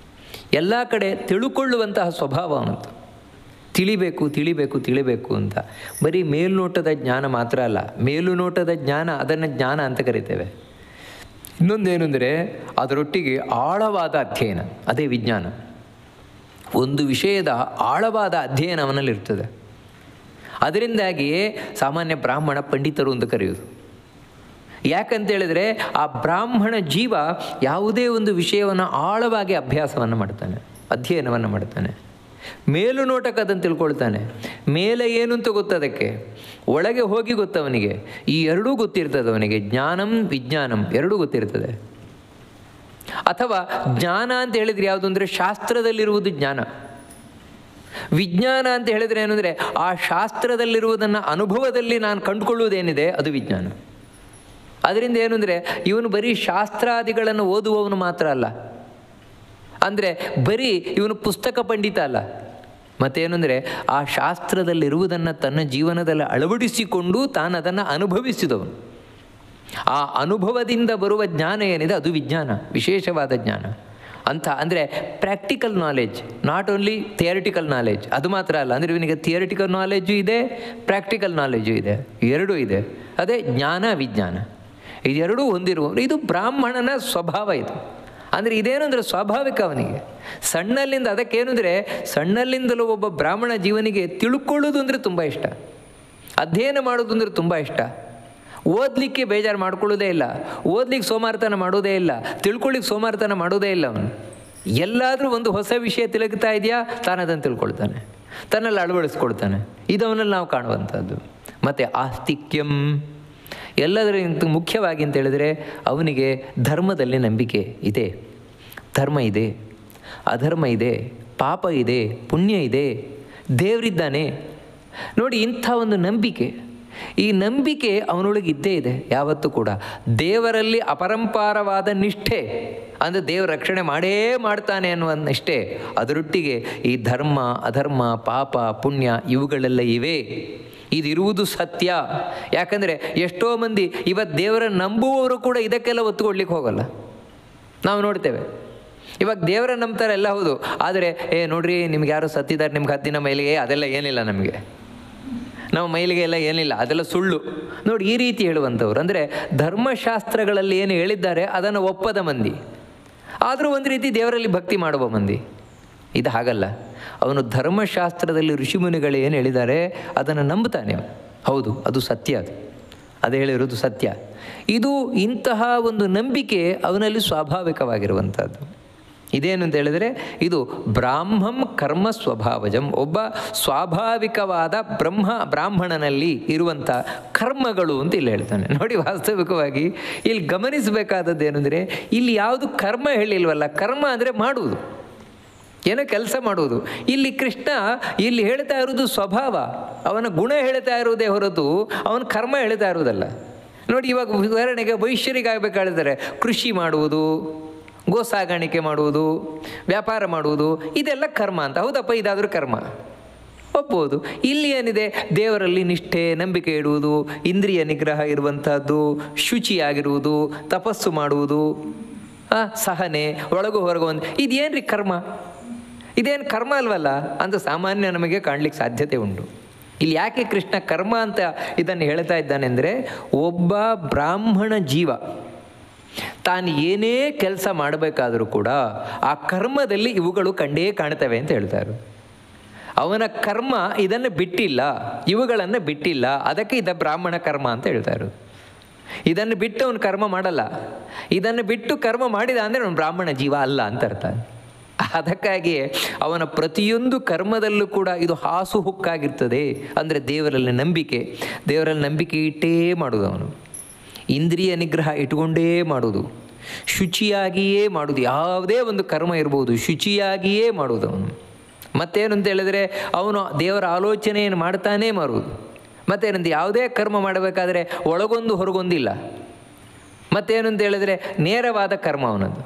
ಎಲ್ಲ ಕಡೆ ತಿಳುಕೊಳ್ಳುವಂತಹ ಸ್ವಭಾವ ಅವನದ್ದು. ತಿಳಿಬೇಕು ತಿಳಿಬೇಕು ತಿಳಿಬೇಕು ಅಂತ. ಬರೀ ಮೇಲ್ನೋಟದ ಜ್ಞಾನ ಮಾತ್ರ ಅಲ್ಲ, ಮೇಲುನೋಟದ ಜ್ಞಾನ ಅದನ್ನು ಜ್ಞಾನ ಅಂತ ಕರಿತೇವೆ. ಇನ್ನೊಂದೇನು ಅಂದರೆ ಅದರೊಟ್ಟಿಗೆ ಆಳವಾದ ಅಧ್ಯಯನ, ಅದೇ ವಿಜ್ಞಾನ. ಒಂದು ವಿಷಯದ ಆಳವಾದ ಅಧ್ಯಯನ ಅವನಲ್ಲಿರ್ತದೆ. ಅದರಿಂದಾಗಿಯೇ ಸಾಮಾನ್ಯ ಬ್ರಾಹ್ಮಣ ಪಂಡಿತರು ಅಂತ ಕರೆಯುವುದು. ಯಾಕಂತೇಳಿದರೆ ಆ ಬ್ರಾಹ್ಮಣ ಜೀವ ಯಾವುದೇ ಒಂದು ವಿಷಯವನ್ನು ಆಳವಾಗಿ ಅಭ್ಯಾಸವನ್ನು ಮಾಡ್ತಾನೆ, ಅಧ್ಯಯನವನ್ನು ಮಾಡ್ತಾನೆ. ಮೇಲುನೋಟಕ್ಕೆ ಅದನ್ನು ತಿಳ್ಕೊಳ್ತಾನೆ. ಮೇಲೆ ಏನು ಅಂತ ಗೊತ್ತದಕ್ಕೆ, ಒಳಗೆ ಹೋಗಿ ಗೊತ್ತವನಿಗೆ. ಈ ಎರಡೂ ಗೊತ್ತಿರ್ತದೆ ಅವನಿಗೆ. ಜ್ಞಾನಂ ವಿಜ್ಞಾನಂ ಎರಡೂ ಗೊತ್ತಿರ್ತದೆ. ಅಥವಾ ಜ್ಞಾನ ಅಂತ ಹೇಳಿದರೆ ಯಾವುದು ಅಂದರೆ ಶಾಸ್ತ್ರದಲ್ಲಿರುವುದು ಜ್ಞಾನ. ವಿಜ್ಞಾನ ಅಂತ ಹೇಳಿದರೆ ಏನು ಅಂದರೆ ಆ ಶಾಸ್ತ್ರದಲ್ಲಿರುವುದನ್ನು ಅನುಭವದಲ್ಲಿ ನಾನು ಕಂಡುಕೊಳ್ಳುವುದೇನಿದೆ ಅದು ವಿಜ್ಞಾನ. ಅದರಿಂದ ಏನು ಅಂದರೆ ಇವನು ಬರೀ ಶಾಸ್ತ್ರಾದಿಗಳನ್ನು ಓದುವವನು ಮಾತ್ರ ಅಲ್ಲ, ಅಂದರೆ ಬರೀ ಇವನು ಪುಸ್ತಕ ಪಂಡಿತ ಅಲ್ಲ. ಮತ್ತೇನು ಅಂದರೆ ಆ ಶಾಸ್ತ್ರದಲ್ಲಿರುವುದನ್ನು ತನ್ನ ಜೀವನದಲ್ಲಿ ಅಳವಡಿಸಿಕೊಂಡು ತಾನು ಅದನ್ನು ಅನುಭವಿಸಿದವನು. ಆ ಅನುಭವದಿಂದ ಬರುವ ಜ್ಞಾನ ಏನಿದೆ ಅದು ವಿಜ್ಞಾನ, ವಿಶೇಷವಾದ ಜ್ಞಾನ ಅಂತ. ಅಂದರೆ practical knowledge, not only theoretical knowledge. ಅದು ಮಾತ್ರ ಅಲ್ಲ, ಅಂದರೆ ಇವನಿಗೆ ಥಿಯರಿಟಿಕಲ್ ನಾಲೆಡ್ಜು ಇದೆ, ಪ್ರಾಕ್ಟಿಕಲ್ ನಾಲೆಡ್ಜು ಇದೆ, ಎರಡೂ ಇದೆ. ಅದೇ ಜ್ಞಾನ ವಿಜ್ಞಾನ, ಇದೆರಡೂ ಹೊಂದಿರುವ ಇದು ಬ್ರಾಹ್ಮಣನ ಸ್ವಭಾವ. ಇದು ಅಂದರೆ ಇದೇನು ಅಂದರೆ ಸ್ವಾಭಾವಿಕ ಅವನಿಗೆ ಸಣ್ಣಲ್ಲಿಂದ. ಅದಕ್ಕೇನು ಅಂದರೆ ಸಣ್ಣಲ್ಲಿಂದಲೂ ಒಬ್ಬ ಬ್ರಾಹ್ಮಣ ಜೀವನಿಗೆ ತಿಳ್ಕೊಳ್ಳೋದು ಅಂದರೆ ತುಂಬ ಇಷ್ಟ, ಅಧ್ಯಯನ ಮಾಡೋದು ಅಂದರೆ ತುಂಬ ಇಷ್ಟ. ಓದಲಿಕ್ಕೆ ಬೇಜಾರು ಮಾಡ್ಕೊಳ್ಳೋದೇ ಇಲ್ಲ, ಓದಲಿಕ್ಕೆ ಸೋಮಾರ್ತನ ಮಾಡೋದೇ ಇಲ್ಲ, ತಿಳ್ಕೊಳ್ಳಿಕ್ಕೆ ಸೋಮಾರ್ತನ ಮಾಡೋದೇ ಇಲ್ಲ. ಅವನು ಎಲ್ಲಾದರೂ ಒಂದು ಹೊಸ ವಿಷಯ ತಿಳುಗ್ತಾ ಇದೆಯಾ ತಾನು ಅದನ್ನು ತಿಳ್ಕೊಳ್ತಾನೆ, ತನ್ನಲ್ಲಿ ಅಳವಡಿಸ್ಕೊಳ್ತಾನೆ. ಇದು ಅವನಲ್ಲಿ ನಾವು ಕಾಣುವಂಥದ್ದು. ಮತ್ತು ಆಸ್ತಿಕ್ಯಂ, ಎಲ್ಲದರಿಂದ ಮುಖ್ಯವಾಗಿ ಅಂತ ಹೇಳಿದರೆ ಅವನಿಗೆ ಧರ್ಮದಲ್ಲಿ ನಂಬಿಕೆ ಇದೆ. ಧರ್ಮ ಇದೆ, ಅಧರ್ಮ ಇದೆ, ಪಾಪ ಇದೆ, ಪುಣ್ಯ ಇದೆ, ದೇವರಿದ್ದಾನೆ. ನೋಡಿ, ಇಂಥ ಒಂದು ನಂಬಿಕೆ, ಈ ನಂಬಿಕೆ ಅವನೊಳಗೆ ಇದ್ದೇ ಇದೆ ಯಾವತ್ತೂ ಕೂಡ. ದೇವರಲ್ಲಿ ಅಪರಂಪಾರವಾದ ನಿಷ್ಠೆ, ಅಂದರೆ ದೇವರ ರಕ್ಷಣೆ ಮಾಡೇ ಮಾಡ್ತಾನೆ ಅನ್ನುವ ನಿಷ್ಠೆ. ಅದರೊಟ್ಟಿಗೆ ಈ ಧರ್ಮ ಅಧರ್ಮ ಪಾಪ ಪುಣ್ಯ ಇವುಗಳೆಲ್ಲ ಇವೆ, ಇದಿರುವುದು ಸತ್ಯ. ಯಾಕಂದರೆ ಎಷ್ಟೋ ಮಂದಿ ಇವತ್ತು ದೇವರನ್ನು ನಂಬುವವರು ಕೂಡ ಇದಕ್ಕೆಲ್ಲ ಒತ್ತು ಕೊಡ್ಲಿಕ್ಕೆ ಹೋಗಲ್ಲ. ನಾವು ನೋಡ್ತೇವೆ ಇವಾಗ ದೇವರನ್ನು ನಂಬ್ತಾರೆ ಎಲ್ಲ ಹೌದು, ಆದರೆ ನೋಡ್ರಿ ನಿಮ್ಗೆ ಯಾರು ಸತ್ತಿದ್ದಾರೆ, ನಿಮ್ಗೆ ಹತ್ತಿನ ಮೈಲಿಗೆ ಅದೆಲ್ಲ ಏನಿಲ್ಲ, ನಮಗೆ ನಮ್ಮ ಮೈಲಿಗೆ ಎಲ್ಲ ಏನಿಲ್ಲ, ಅದೆಲ್ಲ ಸುಳ್ಳು. ನೋಡಿ, ಈ ರೀತಿ ಹೇಳುವಂಥವ್ರು ಅಂದರೆ ಧರ್ಮಶಾಸ್ತ್ರಗಳಲ್ಲಿ ಏನು ಹೇಳಿದ್ದಾರೆ ಅದನ್ನು ಒಪ್ಪದ ಮಂದಿ, ಆದರೂ ಒಂದು ರೀತಿ ದೇವರಲ್ಲಿ ಭಕ್ತಿ ಮಾಡುವ ಮಂದಿ. ಇದು ಹಾಗಲ್ಲ. ಅವನು ಧರ್ಮಶಾಸ್ತ್ರದಲ್ಲಿ ಋಷಿಮುನಿಗಳು ಏನು ಹೇಳಿದ್ದಾರೆ ಅದನ್ನು ನಂಬುತ್ತಾನೆ. ಹೌದು, ಅದು ಸತ್ಯ, ಅದು ಹೇಳಿರೋದು ಸತ್ಯ. ಇದು ಇಂತಹ ಒಂದು ನಂಬಿಕೆ ಅವನಲ್ಲಿ ಸ್ವಾಭಾವಿಕವಾಗಿರುವಂಥದ್ದು. ಇದೇನು ಅಂತ ಹೇಳಿದರೆ ಇದು ಬ್ರಾಹ್ಮಂ ಕರ್ಮ ಸ್ವಭಾವಜಂ, ಒಬ್ಬ ಸ್ವಾಭಾವಿಕವಾದ ಬ್ರಾಹ್ಮಣನಲ್ಲಿ ಇರುವಂಥ ಕರ್ಮಗಳು ಅಂತ ಇಲ್ಲಿ ಹೇಳ್ತಾನೆ. ನೋಡಿ, ವಾಸ್ತವಿಕವಾಗಿ ಇಲ್ಲಿ ಗಮನಿಸಬೇಕಾದದ್ದು ಏನಂದರೆ ಇಲ್ಲಿ ಯಾವುದು ಕರ್ಮ ಹೇಳಿಲ್ವಲ್ಲ. ಕರ್ಮ ಅಂದರೆ ಮಾಡುವುದು, ಏನೋ ಕೆಲಸ ಮಾಡುವುದು. ಇಲ್ಲಿ ಕೃಷ್ಣ ಇಲ್ಲಿ ಹೇಳ್ತಾ ಇರೋದು ಸ್ವಭಾವ, ಅವನ ಗುಣ ಹೇಳ್ತಾ ಇರುವುದೇ ಹೊರತು ಅವನ ಕರ್ಮ ಹೇಳ್ತಾ ಇರುವುದಲ್ಲ. ನೋಡಿ, ಇವಾಗ ಉದಾಹರಣೆಗೆ ವೈಶ್ಯರಿಗಾಗಬೇಕಾದ್ರೆ ಕೃಷಿ ಮಾಡುವುದು, ಗೋ ಸಾಗಾಣಿಕೆ ಮಾಡುವುದು, ವ್ಯಾಪಾರ ಮಾಡುವುದು, ಇದೆಲ್ಲ ಕರ್ಮ ಅಂತ. ಹೌದಪ್ಪ, ಇದಾದರೂ ಕರ್ಮ ಒಪ್ಪಬಹುದು. ಇಲ್ಲಿ ಏನಿದೆ, ದೇವರಲ್ಲಿ ನಿಷ್ಠೆ, ನಂಬಿಕೆ ಇಡುವುದು, ಇಂದ್ರಿಯ ನಿಗ್ರಹ ಇರುವಂಥದ್ದು, ಶುಚಿಯಾಗಿರುವುದು, ತಪಸ್ಸು ಮಾಡುವುದು, ಸಹನೆ, ಒಳಗು ಹೊರಗು ಒಂದು, ಇದೇನ್ರಿ ಕರ್ಮ? ಇದೇನು ಕರ್ಮ ಅಲ್ವಲ್ಲ ಅಂತ ಸಾಮಾನ್ಯ ನಮಗೆ ಕಾಣಲಿಕ್ಕೆ ಸಾಧ್ಯತೆ ಉಂಟು. ಇಲ್ಲಿ ಯಾಕೆ ಕೃಷ್ಣ ಕರ್ಮ ಅಂತ ಇದನ್ನು ಹೇಳ್ತಾ ಇದ್ದಾನೆ ಅಂದರೆ, ಒಬ್ಬ ಬ್ರಾಹ್ಮಣ ಜೀವ ತಾನು ಏನೇ ಕೆಲಸ ಮಾಡಬೇಕಾದರೂ ಕೂಡ ಆ ಕರ್ಮದಲ್ಲಿ ಇವುಗಳು ಕಂಡೇ ಕಾಣ್ತವೆ ಅಂತ ಹೇಳ್ತಾರೆ. ಅವನ ಕರ್ಮ ಇದನ್ನು ಬಿಟ್ಟಿಲ್ಲ, ಇವುಗಳನ್ನು ಬಿಟ್ಟಿಲ್ಲ, ಅದಕ್ಕೆ ಇದ ಬ್ರಾಹ್ಮಣ ಕರ್ಮ ಅಂತ ಹೇಳ್ತಾರೆ. ಇದನ್ನು ಬಿಟ್ಟು ಅವನು ಕರ್ಮ ಮಾಡಲ್ಲ, ಇದನ್ನು ಬಿಟ್ಟು ಕರ್ಮ ಮಾಡಿದ ಅಂದರೆ ಅವನು ಬ್ರಾಹ್ಮಣ ಜೀವ ಅಲ್ಲ ಅಂತ ಅರ್ಥ. ಅದಕ್ಕಾಗಿಯೇ ಅವನ ಪ್ರತಿಯೊಂದು ಕರ್ಮದಲ್ಲೂ ಕೂಡ ಇದು ಹಾಸು ಹುಕ್ಕಾಗಿರ್ತದೆ. ಅಂದರೆ ದೇವರಲ್ಲಿ ನಂಬಿಕೆ ಇಟ್ಟೇ ಮಾಡೋದು, ಅವನು ಇಂದ್ರಿಯ ನಿಗ್ರಹ ಇಟ್ಟುಕೊಂಡೇ ಮಾಡೋದು, ಶುಚಿಯಾಗಿಯೇ ಮಾಡೋದು. ಯಾವುದೇ ಒಂದು ಕರ್ಮ ಇರ್ಬೋದು, ಶುಚಿಯಾಗಿಯೇ ಮಾಡೋದು ಅವನು. ಮತ್ತೇನು ಅಂತ ಹೇಳಿದರೆ ಅವನು ದೇವರ ಆಲೋಚನೆಯನ್ನು ಮಾಡ್ತಾನೇ ಮತ್ತೇನಂತ ಯಾವುದೇ ಕರ್ಮ ಮಾಡಬೇಕಾದ್ರೆ ಒಳಗೊಂದು ಹೊರಗೊಂದಿಲ್ಲ. ಮತ್ತೇನು ಅಂತ ಹೇಳಿದ್ರೆ ನೇರವಾದ ಕರ್ಮ ಅವನದು.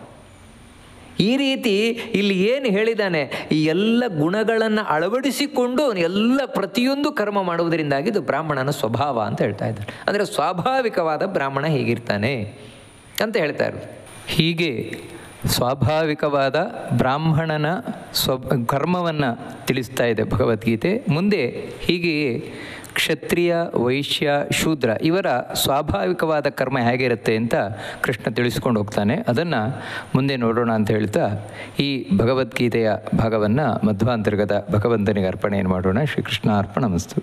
ಈ ರೀತಿ ಇಲ್ಲಿ ಏನು ಹೇಳಿದ್ದಾನೆ, ಈ ಎಲ್ಲ ಗುಣಗಳನ್ನು ಅಳವಡಿಸಿಕೊಂಡು ಅವನು ಎಲ್ಲ ಪ್ರತಿಯೊಂದು ಕರ್ಮ ಮಾಡುವುದರಿಂದಾಗಿ ಇದು ಬ್ರಾಹ್ಮಣನ ಸ್ವಭಾವ ಅಂತ ಹೇಳ್ತಾ ಇದ್ದಾನೆ. ಅಂದರೆ ಸ್ವಾಭಾವಿಕವಾದ ಬ್ರಾಹ್ಮಣ ಹೇಗಿರ್ತಾನೆ ಅಂತ ಹೇಳ್ತಾ ಇರೋದು. ಹೀಗೆ ಸ್ವಾಭಾವಿಕವಾದ ಬ್ರಾಹ್ಮಣನ ಕರ್ಮವನ್ನು ತಿಳಿಸ್ತಾ ಇದೆ ಭಗವದ್ಗೀತೆ. ಮುಂದೆ ಹೀಗೆಯೇ ಕ್ಷತ್ರಿಯ, ವೈಶ್ಯ, ಶೂದ್ರ ಇವರ ಸ್ವಾಭಾವಿಕವಾದ ಕರ್ಮ ಹೇಗಿರುತ್ತೆ ಅಂತ ಕೃಷ್ಣ ತಿಳಿಸ್ಕೊಂಡು ಹೋಗ್ತಾನೆ. ಅದನ್ನು ಮುಂದೆ ನೋಡೋಣ ಅಂತ ಹೇಳ್ತಾ ಈ ಭಗವದ್ಗೀತೆಯ ಭಾಗವನ್ನು ಮಧ್ವಾಂತರ್ಗತ ಭಗವಂತನಿಗೆ ಅರ್ಪಣೆಯನ್ನು ಮಾಡೋಣ. ಶ್ರೀಕೃಷ್ಣ ಅರ್ಪಣಮಸ್ತು.